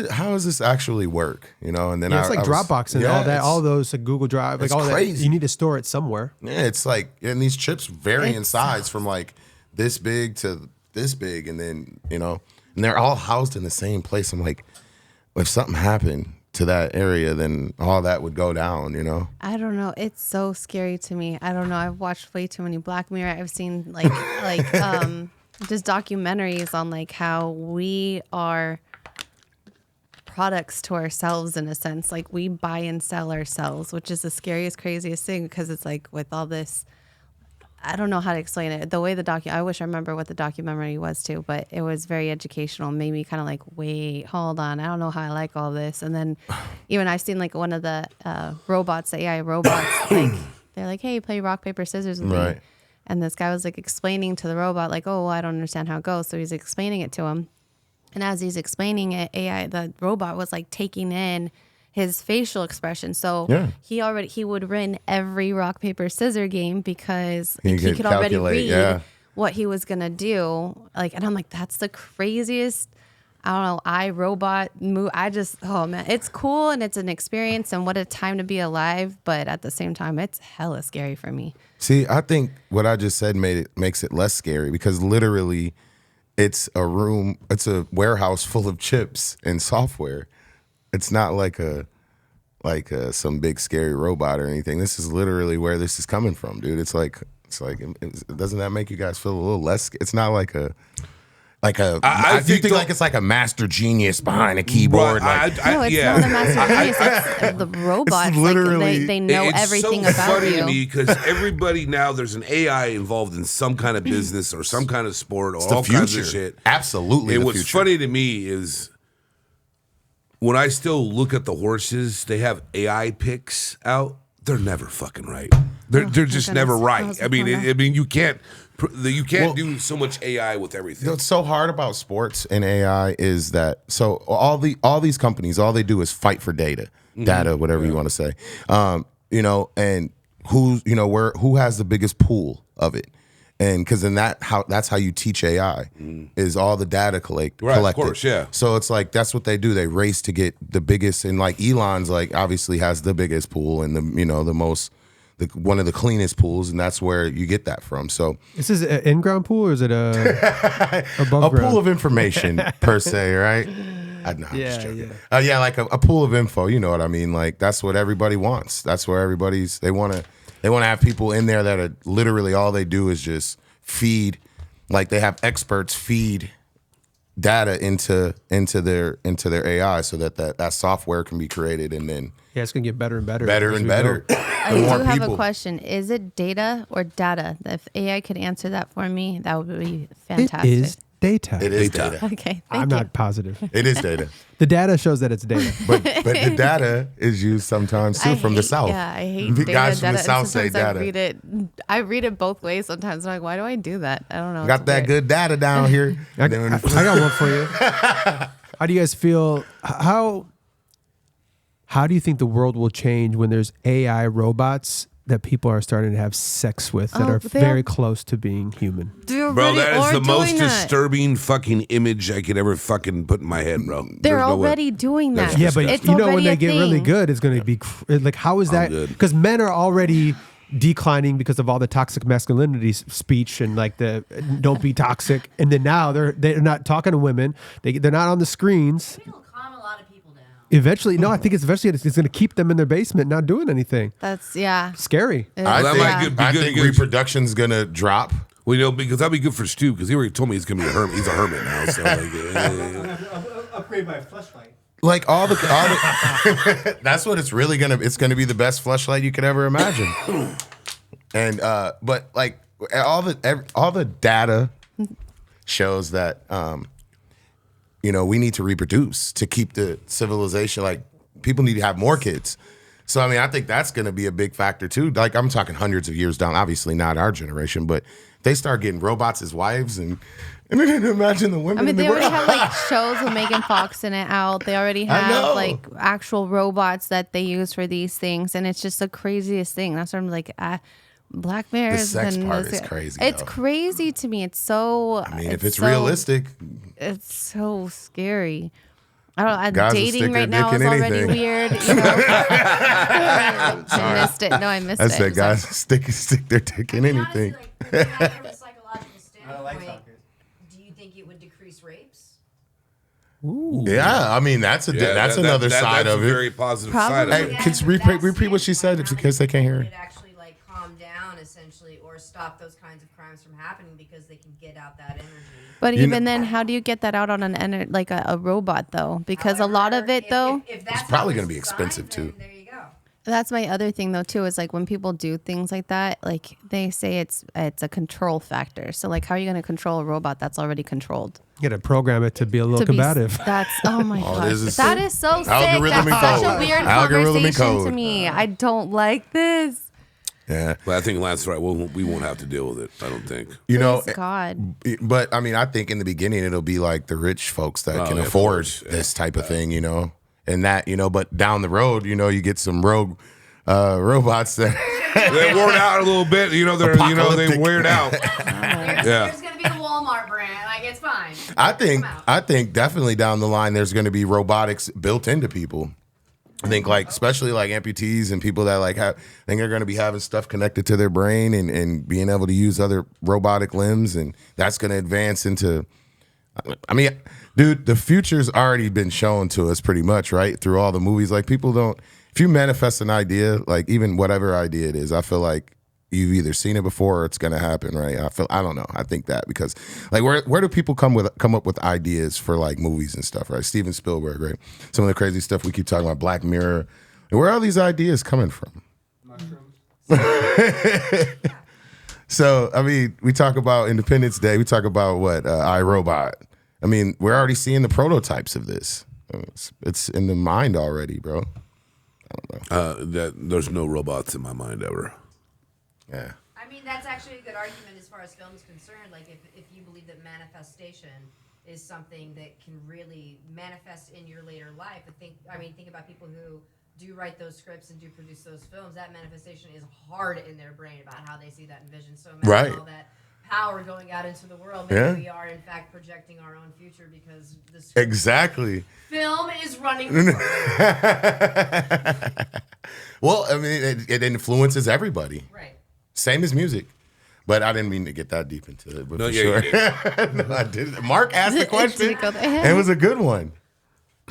how does this actually work? You know, and then Yeah, it's like I was- Dropbox and yeah, all that, it's- all those like Google Drive, like it's all crazy. that. You need to store it somewhere. Yeah, it's like, and these chips vary in It's- size from like this big to this big, and then and they're all housed in the same place. I'm like, if something happened to that area, then all that would go down. You know, I don't know. It's so scary to me. I don't know. I've watched way too many Black Mirror. I've seen like just documentaries on like how we are products to ourselves in a sense. Like we buy and sell ourselves, which is the scariest, craziest thing because it's like with all this. I don't know how to explain it. The way I wish I remember what the documentary was too, but it was very educational. Made me kind of like, wait, hold on. I don't know how I like all this. And then even I've seen like one of the robots, the AI robots, like they're like, hey, play rock, paper, scissors with me. Right. And this guy was like explaining to the robot, like, oh, I don't understand how it goes. So he's explaining it to him. And as he's explaining it, the robot was like taking in his facial expression. So Yeah. he would win every rock, paper, scissors game because He he could could already calculate, read yeah. what he was gonna do. Like, and I'm like, that's the craziest. I don't know, iRobot move. Oh man, it's cool and it's an experience and what a time to be alive. But at the same time, it's hella scary for me. see, I think what I just said makes it less scary because literally, it's a warehouse full of chips and software. It's not like some big scary robot or anything. This is literally where this is coming from, dude. It's like doesn't that make you guys feel a little less? It's not like a I do think like it's like a master genius behind a keyboard. Right, like, No, it's not a master genius. It's the robots. It's literally- like, they know It's everything so about funny you. to me because everybody now there's an AI involved in some kind of business or some kind of sport or it's the all kinds of future. shit. Absolutely, And the what's future. funny to me is when I still look at the horses, they have AI picks out. They're never fucking right. They're just goodness. never I right. was I mean, looking on you can't do so much AI with everything. What's so hard about sports and AI is that all these companies, all they do is fight for data, whatever you want to say. And who has the biggest pool of it, and because then that's how you teach AI is all the data collected. Right, of course, yeah. So it's like that's what they do. They race to get the biggest, and like Elon's like obviously has the biggest pool and the most. One of the cleanest pools, and that's where you get that from. So Is this an in-ground pool or is it above a ground? pool of information per se, right? I'm just Yeah, joking. Yeah, like a pool of info. You know what I mean? Like that's what everybody wants. That's where they want to have people in there that are literally all they do is just feed. Like they have experts feed data into their AI so that software can be created and then Yeah, it's gonna get better and better. better as and we better. go. I do have a question. Is it data or data? If AI could answer that for me, that would be It fantastic. is data. It is Data. data. Okay, I'm thank you. not positive. It is data. The data shows that it's data. But the data is used sometimes too from the south. Yeah, I hate The data. guys from the data. south say Sometimes data. I read it both ways. Sometimes I'm like, why do I do that? I don't know. Got It's that weird. good data down here. I got one for you. How do you guys feel? How do you think the world will change when there's AI robots that people are starting to have sex with that Oh, are they very are- close to being human? They're already Bro, that is are the most doing that. disturbing fucking image I could ever fucking put in my head, bro. They're There's no way. already doing that. Yeah, but it's you know when already they a get really thing. good, it's going to be like, how is that? good. Because men are already declining because of all the toxic masculinity speech and like the don't be toxic, and then now they're not talking to women. They're not on the screens. It'll calm a lot of people down. Eventually, no, I think it's going to keep them in their basement, not doing anything. That's Scary. I that think, might be I good think against- reproduction's gonna drop. Well, you know, because that'd be good for Stu, because he already told me he's gonna be a hermit. He's a hermit now, so Upgrade by flashlight. Like all the that's what it's really gonna. It's gonna be the best fleshlight you could ever imagine. And but like all the data shows that we need to reproduce to keep the civilization. Like people need to have more kids. So I mean, I think that's gonna be a big factor too. Like I'm talking hundreds of years down. Obviously not our generation, but if they start getting robots as wives and then imagine the women. I mean, in the they already world. have like shows with Megan Fox in it out. They already I know. have like actual robots that they use for these things, and it's just the craziest thing. That's what I'm like. Black mirrors. sex and part is crazy, It's though. crazy to me. It's so. I mean, if it's so- realistic, it's so scary. I don't. Guys will Dating stick their right now dick is in already anything. weird. You know? I missed it. No, I missed I it. said, guys, stick their dick in I mean, honestly, anything. like, looking at it from a psychological like standpoint, soccer. do you think it would decrease rapes? Yeah, I mean that's another side that's of a it. very positive Probably. side of Hey, it. Yeah, can from you that repeat what she said standpoint, in case they can't hear would it? it actually like calm down essentially, or stop those kinds of crimes from happening because they can get out that energy? But You even then, how do you get that out on like a robot though? Because a lot of However, it though. if that's It's probably how gonna be designed, expensive, then too. There you go. That's my other thing though too, is like when people do things like that, like they say it's a control factor. So like how are you going to control a robot that's already controlled? You got to program it to be a little combative. That's oh my All it gosh. is is That is so sick. algorithm That's and such a code. weird Algorithm and conversation to code. me. I don't like this. Yeah, But I think Lance right. We won't have to deal with it. I don't think. you know. Please God. But I mean, I think in the beginning it'll be like the rich folks that can yeah, of afford course. this type of thing, and that, But down the road, you get some rogue robots that They worn out a little bit. They Apocalyptic. weird out. There's Yeah. going to be the Walmart brand. Like, it's fine. I think Come out. I think definitely down the line there's going to be robotics built into people. I think like especially like amputees and people that like I think they're going to be having stuff connected to their brain and being able to use other robotic limbs, and that's going to advance into. I mean, dude, the future's already been shown to us pretty much, right? Through all the movies. Like people don't. If you manifest an idea, like even whatever idea it is, I feel like you've either seen it before or it's gonna happen, right? I don't know. I think that because like where do people come up with ideas for like movies and stuff, right? Steven Spielberg, right? Some of the crazy stuff we keep talking about, Black Mirror. Where are all these ideas coming from? So I mean, we talk about Independence Day. We talk about what iRobot. I mean, we're already seeing the prototypes of this. It's in the mind already, bro. That there's no robots in my mind ever. Yeah. I mean, that's actually a good argument as far as film is concerned. Like, if you believe that manifestation is something that can really manifest in your later life, think about people who do write those scripts and do produce those films. That manifestation is hard in their brain about how they see that and vision. So imagine Right. all that power going out into the world. Maybe Yeah. we are, in fact, projecting our own future because the script Exactly. film is running forward. Well, I mean, it influences everybody. Right. Same as music. But I didn't mean to get that deep into it. But No, for yeah, sure. you did. No, I didn't. Mark asked the question. Did it go there? And it was a good one.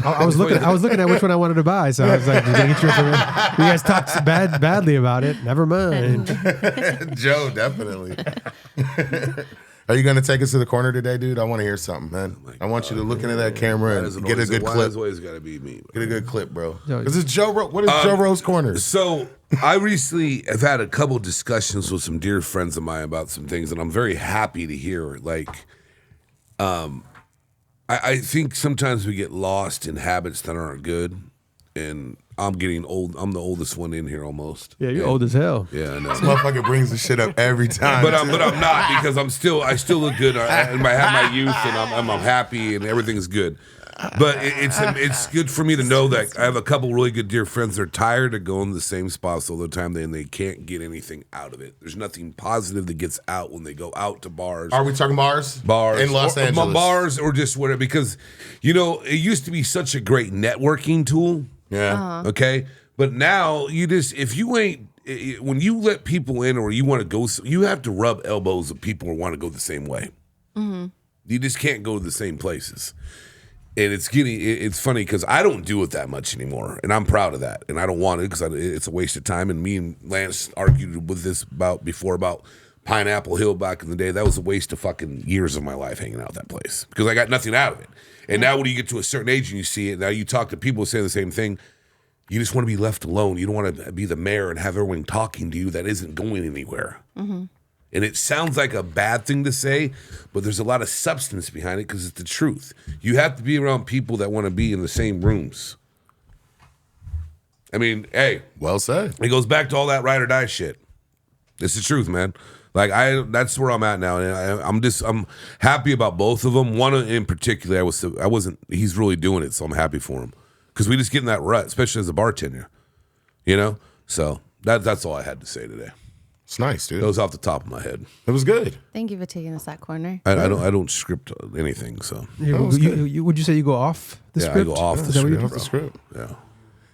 I was looking at which one I wanted to buy, so I was like, "Did I get your information?" You guys talked badly about it. Never mind. Joe, definitely. Are you going to take us to the corner today, dude? I want to hear something, man. I want you to look into that camera and get a good clip. It's always got to be me. Get a good clip, bro. Joe- This is Joe. What is Joe Rose Corners? So I recently have had a couple discussions with some dear friends of mine about some things, and I'm very happy to hear. Like, I think sometimes we get lost in habits that aren't good, and I'm getting old. I'm the oldest one in here almost. Yeah, you're old as hell. Yeah, I know. This motherfucker brings the shit up every time. But I'm not because I still look good. I have my youth and I'm happy and everything's good. But it's good for me to know that I have a couple really good dear friends. They're tired of going to the same spots all the time, and they can't get anything out of it. There's nothing positive that gets out when they go out to bars. Are we talking bars? Bars in Los Angeles, bars, or just whatever? Because it used to be such a great networking tool. Yeah. Okay, but now if you ain't. When you let people in or you want to go, you have to rub elbows with people who want to go the same way. Mm-hmm. You just can't go to the same places. And it's funny because I don't do it that much anymore. And I'm proud of that. And I don't want it because it's a waste of time. And me and Lance argued with this before about Pineapple Hill back in the day. That was a waste of fucking years of my life hanging out that place because I got nothing out of it. And now when you get to a certain age and you see it, now you talk to people saying the same thing. You just want to be left alone. You don't want to be the mayor and have everyone talking to you that isn't going anywhere. Mm-hmm. And it sounds like a bad thing to say, but there's a lot of substance behind it because it's the truth. You have to be around people that want to be in the same rooms. I mean, hey. Well said. It goes back to all that ride or die shit. It's the truth, man. Like that's where I'm at now, and I'm happy about both of them. One in particular, I wasn't. He's really doing it, so I'm happy for him. Because we just get in that rut, especially as a bartender, So that's all I had to say today. It's nice, dude. It was off the top of my head. It was good. Thank you for taking us that corner. I don't script anything, so. Would you say you go off the script? I go off the script. Off the script. Yeah.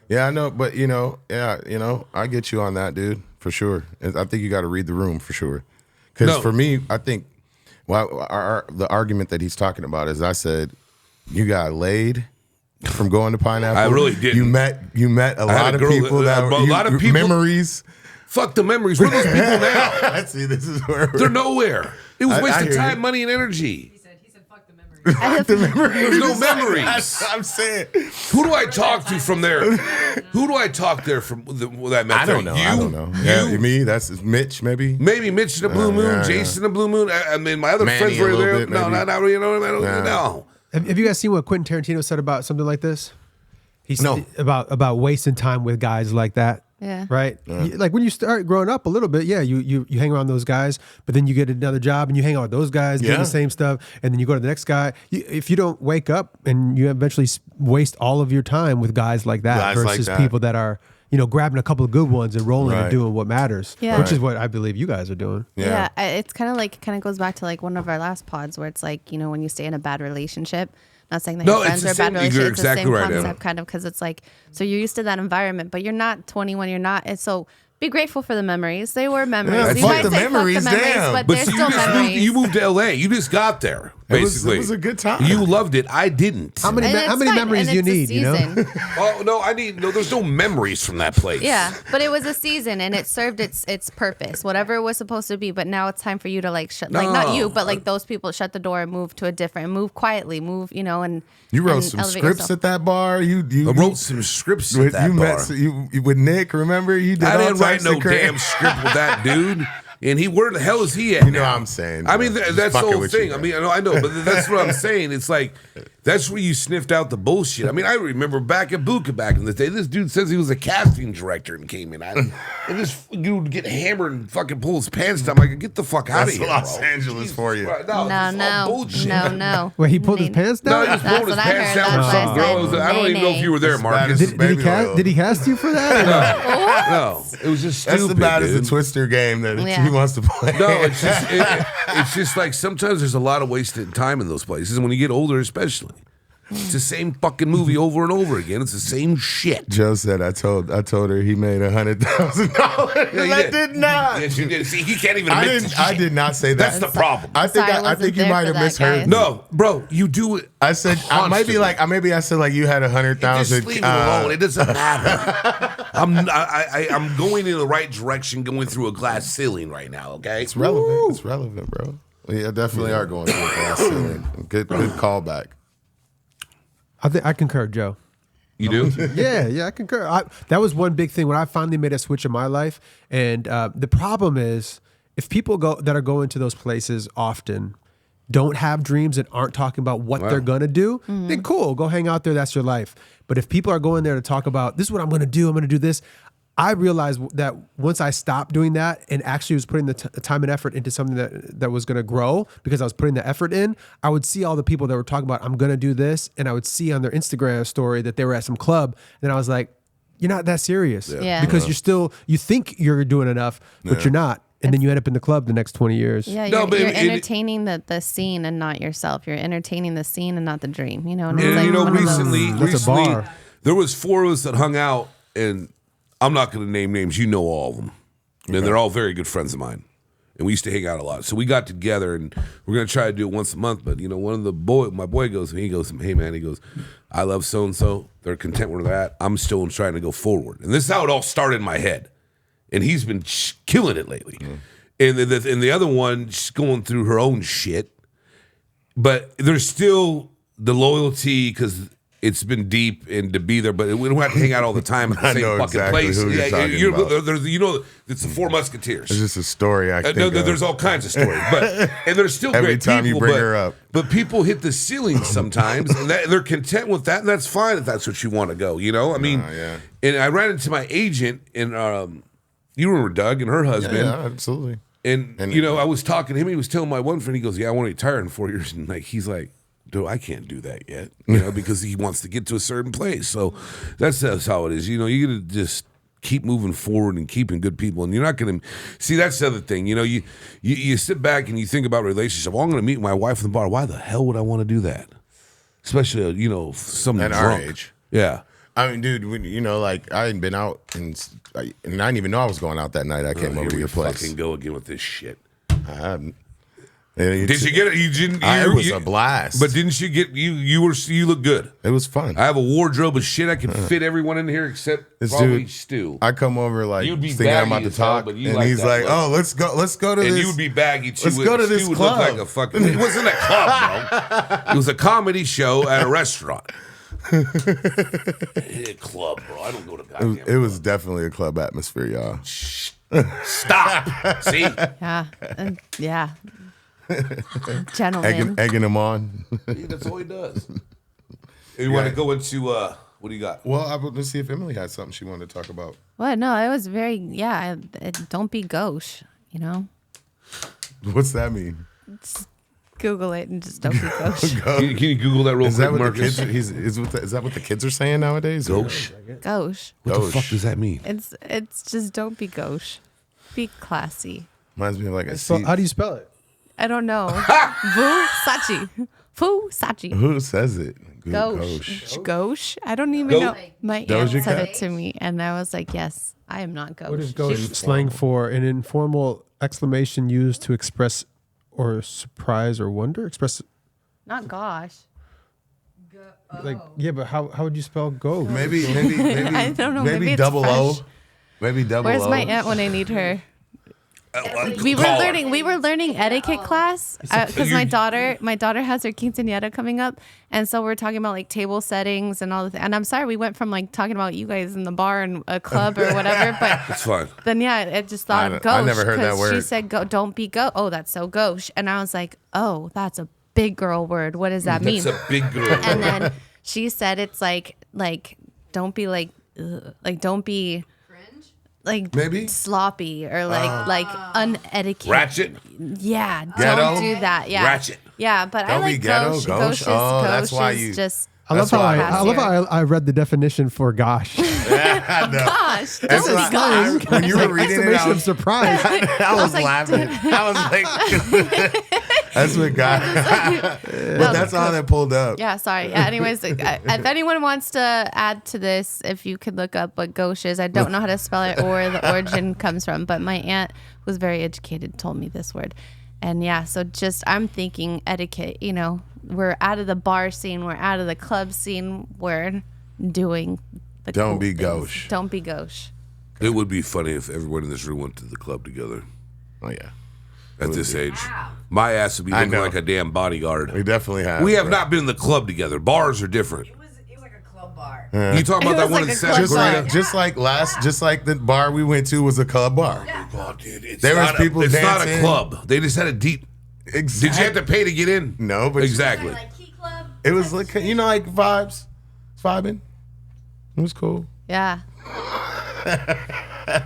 Yeah, I know, but I get you on that, dude, for sure. I think you got to read the room for sure. Because for me, I think, the argument that he's talking about is, I said, you got laid from going to Pineapple. I really didn't. You met a lot of people memories. Fuck the memories. Where are those people now? See, this is where they're nowhere. It was wasted time, money, and energy. He said, fuck the memories. Fuck the memories. There's no memories. That's what I'm saying. Who do I talk to from there? Who do I talk there from that met? I don't know. I don't know. Yeah, me? That's Mitch, maybe? Maybe Mitch in the Blue Moon, Jason in the Blue Moon. I mean, my other friends were there. Bit, no, not really. No. Have you guys seen what Quentin Tarantino said about something like this? He said about wasting time with guys like that. Yeah. Right? Yeah. Like when you start growing up a little bit, you hang around those guys, but then you get another job and you hang out with those guys, doing the same stuff, and then you go to the next guy. If you don't wake up and you eventually waste all of your time with guys like that versus people that are, grabbing a couple of good ones and rolling and doing what matters, which is what I believe you guys are doing. Yeah. It's kind of goes back to like one of our last pods where it's like, when you stay in a bad relationship, not saying that your friends are bad relationships, it's the same concept kind of, because it's like, so you're used to that environment, but you're not 21, you're not, and so be grateful for the memories. They were memories. Yeah, fuck the memories, but they're still memories. You moved to LA. You just got there. Basically, it was a good time. You loved it. I didn't. How many memories do you need? Oh no, I need There's no memories from that place. Yeah, but it was a season and it served its purpose, whatever it was supposed to be. But now it's time for you to not you, but like those people shut the door and move to a different, move quietly, and you wrote some scripts at that bar. I wrote some scripts at that bar. With Nick. Remember, you did. I didn't write no damn script with that dude. And where the hell is he at? What I'm saying. I mean, that's the whole thing. I mean, I know, but that's what I'm saying. It's like, that's where you sniffed out the bullshit. I mean, I remember back at Buka back in the day, this dude says he was a casting director and came in. And this dude would get hammered and fucking pull his pants down. I'm like, get the fuck out of here. That's Los Angeles for you. No. Wait, he pulled his pants down? No, he just pulled his pants down for some girl. I don't even know if you were there, Marcus. Did he cast you for that? No. It was just stupid. That's about as a Twister game that he wants to play. No, it's just like sometimes there's a lot of wasted time in those places, and when you get older especially. It's the same fucking movie over and over again. It's the same shit. Joe said I told her he made $100,000. Yeah, I did not. Yes, you did. See, he can't even admit to I did not say that. That's the problem. I think you might have misheard. No, bro, you do it. I said I might be like maybe I said like you had 100,000. Just leave it alone. It doesn't matter. I'm going in the right direction, going through a glass ceiling right now. Okay, it's relevant. Woo! It's relevant, bro. Yeah, definitely are going through a glass ceiling. Good callback. I concur, Joe. You do? Yeah, I concur. That was one big thing when I finally made a switch in my life. And the problem is, if people that are going to those places often don't have dreams and aren't talking about what they're gonna do, then cool, go hang out there. That's your life. But if people are going there to talk about this is what I'm gonna do, I'm gonna do this. I realized that once I stopped doing that and actually was putting the time and effort into something that was going to grow because I was putting the effort in, I would see all the people that were talking about, I'm going to do this. And I would see on their Instagram story that they were at some club. And I was like, you're not that serious. Yeah. Because you think you're doing enough, but you're not. And then you end up in the club the next 20 years. Yeah, you're entertaining the scene and not yourself. You're entertaining the scene and not the dream. You know, and it's like one of those- recently there was 4 of us that hung out, and I'm not going to name names. You know all of them. And they're all very good friends of mine. And we used to hang out a lot. So we got together, and we're going to try to do it once a month. But, one of my boy goes to me, he goes, hey, man, he goes, I love so-and-so. They're content where they're at. I'm still trying to go forward. And this is how it all started in my head. And he's been killing it lately. And the other one, she's going through her own shit. But there's still the loyalty because it's been deep and to be there, but we don't have to hang out all the time at the same fucking place. Who you're talking about. It's the 4 Musketeers. It's just a story. There's all kinds of stories, and there's still every great time people, you bring her up. But people hit the ceiling sometimes, and they're content with that, and that's fine if that's what you want to go. I mean, and I ran into my agent, and you remember Doug and her husband, yeah, absolutely. And I was talking to him. He was telling my one friend, he goes, "Yeah, I want to retire in 4 years," and he's like, dude, I can't do that yet, because he wants to get to a certain place. So that's how it is. You got to just keep moving forward and keeping good people. And you're not going to see, that's the other thing. You sit back and you think about relationship. Well, I'm going to meet my wife in the bar. Why the hell would I want to do that? Especially, someone at drunk. our age. Yeah. I mean, dude, I hadn't been out and I didn't even know I was going out that night. I came over to your place. Fucking go again with this shit. I haven't. Did you get it? You didn't. It was a blast. But didn't you get you look good. It was fun. I have a wardrobe of shit. I can fit everyone in here except probably Stu. I come over You'd be thinking I'm about to talk, but and he's like, "Oh, let's go to this." And you would be baggy too. Let's go to this Stu club. would look like a fucking. It wasn't a club, bro. It was a comedy show at a restaurant. Club, bro. I don't go to goddamn. It was definitely a club atmosphere, y'all. Stop. See? Yeah. Yeah. Gentlemen. Egging them on. That's all he does. You want to go into what do you got? Well, let's see if Emily had something she wanted to talk about. What? No, it was very don't be gauche. What's that mean? Just Google it and just don't be gauche. Can you Google that real quick, Marcus? Is that what the kids are saying nowadays? Gauche. Gauche. What the fuck does that mean? It's just don't be gauche. Be classy. Reminds me of like How do you spell it? I don't know. Vusachi. Fusachi. Who says it? Gauche. Gauche. I don't even know. My aunt Doja said Cat? it to me, and I was like, "Yes, I am not gauche." What is gauche slang for? An informal exclamation used to express or surprise or wonder? Not gosh. But how would you spell gauche? Maybe I don't know. Maybe it's double O. fresh. Maybe double Where's O. my aunt when I need her? We were learning etiquette class because my daughter has her quinceañera coming up, and so we're talking about like table settings and all and I'm sorry we went from like talking about you guys in the bar and a club or whatever, but It's fine. then it just thought of gauche. I never heard that 'cause word. She said don't be gauche. Oh, that's so gauche, and I was like, oh, that's a big girl word. What does that mean? That's a big girl. And then she said it's like don't be don't be like Maybe? sloppy or like unetiquette. Ratchet. Yeah, Ghetto? don't do that. Yeah, Ratchet. Yeah, but Don't I be like ghetto, gauche. gauche? Gauche Oh, that's why is you- just. I love how I read the definition for gosh. I know. Gosh, That's don't why be gosh. when you were reading it, Exclamation of surprise. I was like, laughing. I was like, that's what got. But that's all that pulled up. Yeah, sorry. Yeah, anyways, if anyone wants to add to this, if you could look up what gauche is, I don't know how to spell it or the origin comes from, but my aunt was very educated, told me this word. And yeah, so just I'm thinking etiquette, we're out of the bar scene, we're out of the club scene, we're doing the Don't cool be things. gauche. Don't be gauche. It would be funny if everyone in this room went to the club together Oh yeah, at this age. My ass would be looking know. like a damn bodyguard. we definitely have. We have not been in the club together. Bars are different. It was like a club bar. You talking about It that was one like in a Santa club Clarita? just like the bar we went to was a club bar. Oh, dude, it's There was not people It's not a dancing. club. They just had a deep. Exactly. Did you have to pay to get in? No, but Exactly. Like Key Club. it was like like vibing. It was cool. Yeah.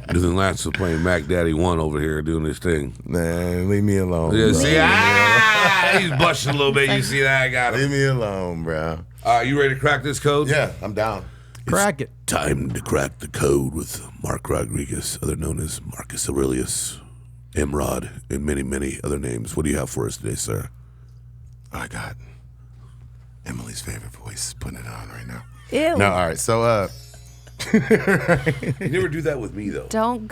Nothing lasts with playing Mac Daddy 1 over here doing this thing. Man, leave me alone. Yeah, bro. see, he's blushing a little bit. You see that? I got him. Leave me alone, bro. You ready to crack this code? Yeah, I'm down. Crack it. Time to crack the code with Mark Rodriguez, other known as Marcus Aurelius, Emrod, and many, many other names. What do you have for us today, sir? I got Emily's favorite voice. Putting it on right now. Ew. No, all right. So, You never do that with me, though. Don't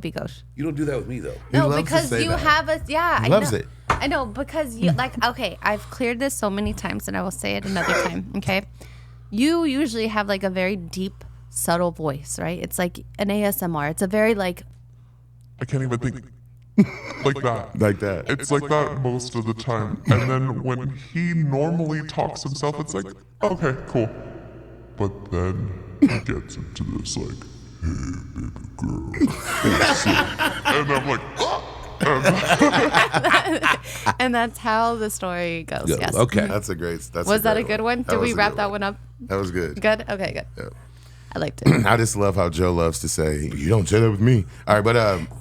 be gauche. You don't do that with me, though. No, loves to because say you that. have a He loves know. it. I know because you like. Okay, I've cleared this so many times, and I will say it another time. Okay, you usually have like a very deep, subtle voice, right? It's like an ASMR. It's a very like. I can't even think like that. Like that. It's like that most of the time. And then when he normally talks himself, it's like, okay, cool. But then he gets into this like, hey, baby girl. And I'm like, And that's how the story goes. Yeah, Yes. okay. That's a great. Was that a good one? Did we wrap that one up? That was good. Good. Okay. Good. Yeah. I liked it. I just love how Joe loves to say, "You don't say that with me." All right, but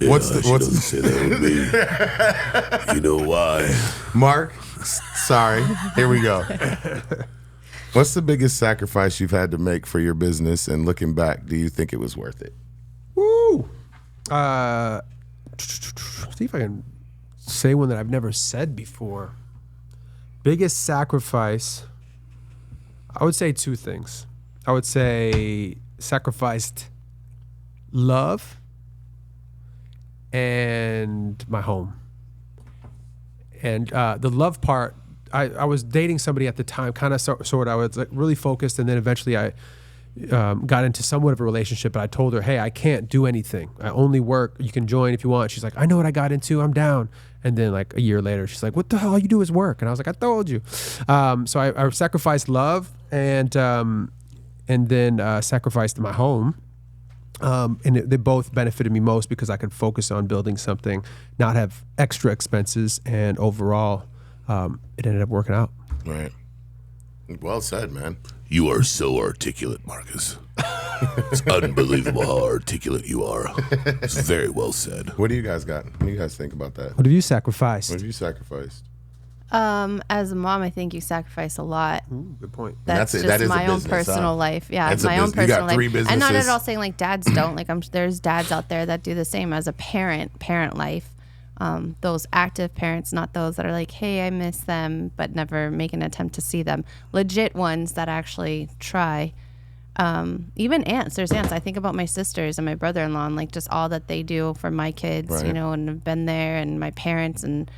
what's say that with me? You know why? Mark? Sorry. Here we go. What's the biggest sacrifice you've had to make for your business? And looking back, do you think it was worth it? Woo! See if I can say one that I've never said before. Biggest sacrifice, I would say two things. I would say sacrificed love and my home. And the love part, I was dating somebody at the time, kind of sort of. I was like really focused, and then eventually I got into somewhat of a relationship. But I told her, "Hey, I can't do anything. I only work. You can join if you want." She's like, "I know what I got into. I'm down." And then like a year later, she's like, "What the hell? All you do is work." And I was like, "I told you." So I sacrificed love and then sacrificed my home. They both benefited me most because I could focus on building something, not have extra expenses, and overall, it ended up working out. Right. Well said, man. You are so articulate, Marcus. It's unbelievable how articulate you are. It's very well said. What do you guys got? What do you guys think about that? What have you sacrificed? What have you sacrificed? As a mom, I think you sacrifice a lot. Good point. That's it. just That is a my own business, personal huh? life. Yeah, That's a my own business. You got personal three life. And not at businesses. all saying like dads don't. Like there's dads out there that do the same as a parent life. Those active parents, not those that are like, hey, I miss them, but never make an attempt to see them. Legit ones that actually try. Even aunts, there's aunts. I think about my sisters and my brother-in-law and like just all that they do for my kids, Right. you know, and have been there, and my parents, and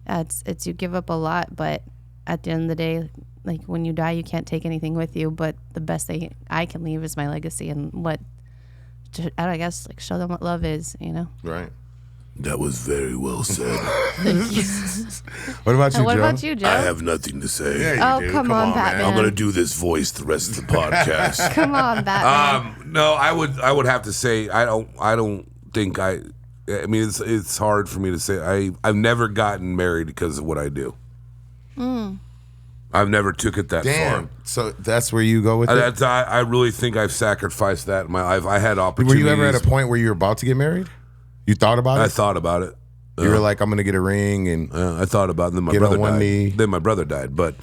it's you give up a lot, but at the end of the day, like when you die, you can't take anything with you, but the best thing I can leave is my legacy and what, I guess, like show them what love is, you know? Right. That was very well said. Thank you. What about you, What Joe? about you, Joe? I have nothing to say. Yeah, you Oh, do. come on, Batman. I'm gonna do this voice the rest of the podcast. Come on, Batman. No, I would have to say I don't think I mean it's hard for me to say. I've never gotten married because of what I do. I've never took it that Damn. far. So that's where you go with it? I really think I've sacrificed that in my life. I had Were opportunities. you ever at a point where you were about to get married? You thought about it? I thought about it. You were like, I'm going to get a ring and I thought about it. And then my Get brother on one died. knee. Then my brother died. But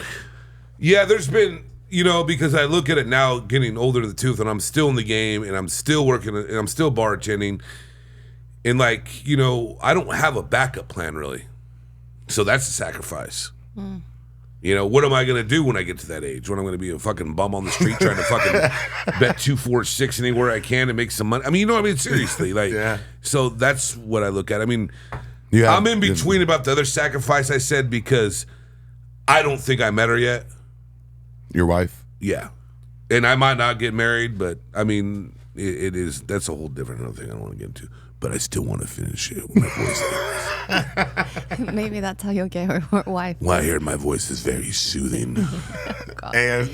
yeah, there's been, because I look at it now, getting older to the tooth, and I'm still in the game, and I'm still working, and I'm still bartending, and like, I don't have a backup plan really. So that's a sacrifice. What am I going to do when I get to that age? When I'm going to be a fucking bum on the street trying to fucking bet 2, 4, 6 anywhere I can to make some money? I mean, seriously, like, Yeah. So that's what I look at. I mean, I'm in between about the other sacrifice I said because I don't think I met her yet. Your wife? Yeah. And I might not get married, but I mean, that's a whole different thing I don't want to get into. but I still want to finish it with my voice like this. Maybe that's how you'll get her wife. Well, I heard my voice is very soothing. And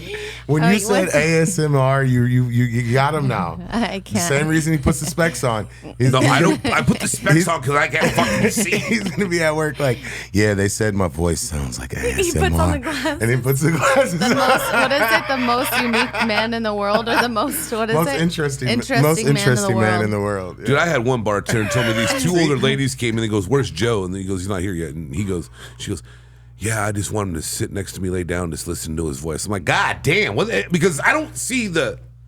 when you said ASMR, you got him now. I can't. Same reason he puts the specs on. No, I don't. I put the specs on because I can't fucking see. He's gonna be at work like, yeah, they said my voice sounds like ASMR. He puts on the glasses. And he puts the glasses The on. most, what is it? The most unique man in the world, or the most, what is Most it? interesting man in the world. Yeah. Dude, I had one bartender tell me these two older ladies came in and goes, "Where's Joe?" And then he goes, "He's not here yet." And she goes, "Yeah, I just want him to sit next to me, lay down, just listen to his voice." I'm like, God damn, because I don't see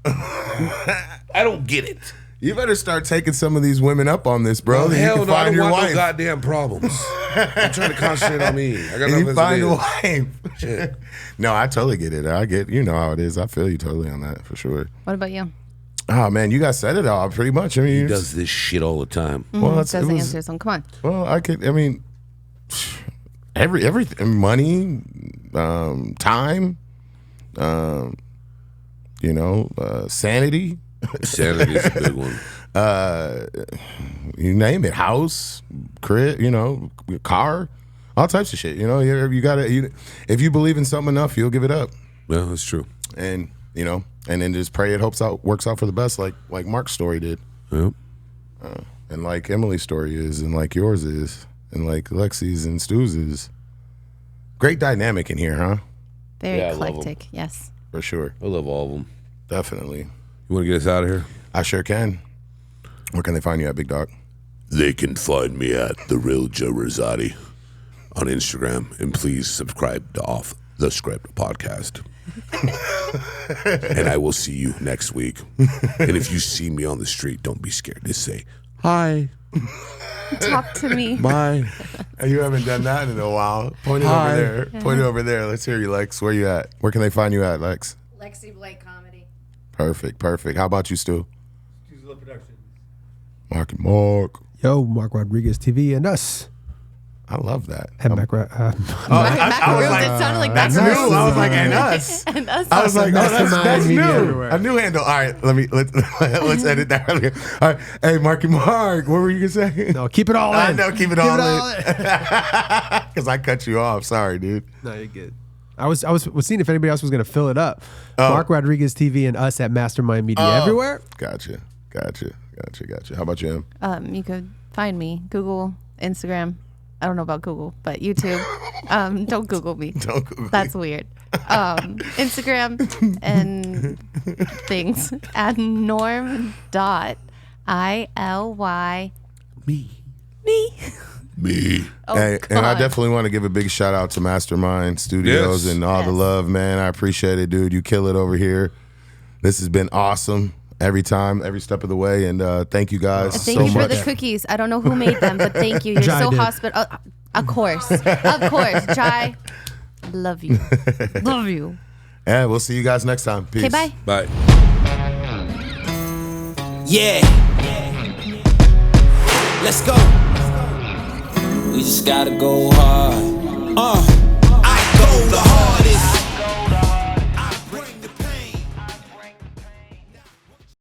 I don't get it. You better start taking some of these women up on this, bro. Oh, Then hell you can no, I find don't your want wife. no goddamn problems. I'm trying to concentrate on me. I got And enough you as find it a is. wife. Shit. No, I totally get it. I get, you know how it is. I feel you totally on that for sure. What about you? Oh man, you guys said it all pretty much. I mean, He does this shit all the time. Well, Does the answer some? Come on. Well, I mean, everything, money, time, sanity. Sanity is a big one. You name it, house, crib, car, all types of shit. You gotta. If you believe in something enough, you'll give it up. Yeah, that's true. And and then just pray it works out for the best, like Mark's story did. Yep. And like Emily's story is, and like yours is, and like Lexi's and Stu's is. Great dynamic in here, huh? Very Yeah, I love 'em. eclectic. Yes. For sure. I love all of them. Definitely. You want to get us out of here? I sure can. Where can they find you at, Big Dog? They can find me at The Real Joe Rosati on Instagram. And please subscribe to Off the Script podcast. And I will see you next week. And if you see me on the street, don't be scared. Just say, hi. Talk to me. Bye. You haven't done that in a while. Point it Hi. over there. Point it over there. Let's hear you, Lex. Where you at? Where can they find you at, Lex? Lexi Blake comedy. Perfect. How about you, Stu? Stu's Productions. Mark and Mark. Yo, Mark Rodriguez TV and us. I love that. And Mac. I was like, it sounded like that's Mac new. Rose. I was like, and us. And us. I was like, Mastermind that's Media new. everywhere. A new handle. All right, let's edit that. All right, hey, Marky Mark, what were you gonna say? No, keep it all in. I know, keep it all in. Because I cut you off. Sorry, dude. No, you're good. I was seeing if anybody else was gonna fill it up. Oh. Mark Rodriguez TV and us at Mastermind Media everywhere. Gotcha. How about you, Em? You could find me. Google, Instagram. I don't know about Google, but YouTube. Don't Google me. Don't Google That's weird. Instagram and things at norm.ily. Me. Oh, Hey, and I God. definitely want to give a big shout out to Mastermind Studios Yes. and all the Yes. love, man. I appreciate it, dude. You kill it over here. This has been awesome every time, every step of the way. And thank you guys Thank so you for much. the cookies. I don't know who made them, but thank you. You're Jai so did. hospitable. Of course. Jai. Love you. Love you. And we'll see you guys next time. Peace. Okay, bye. Bye. Yeah. Let's go. We just gotta go hard.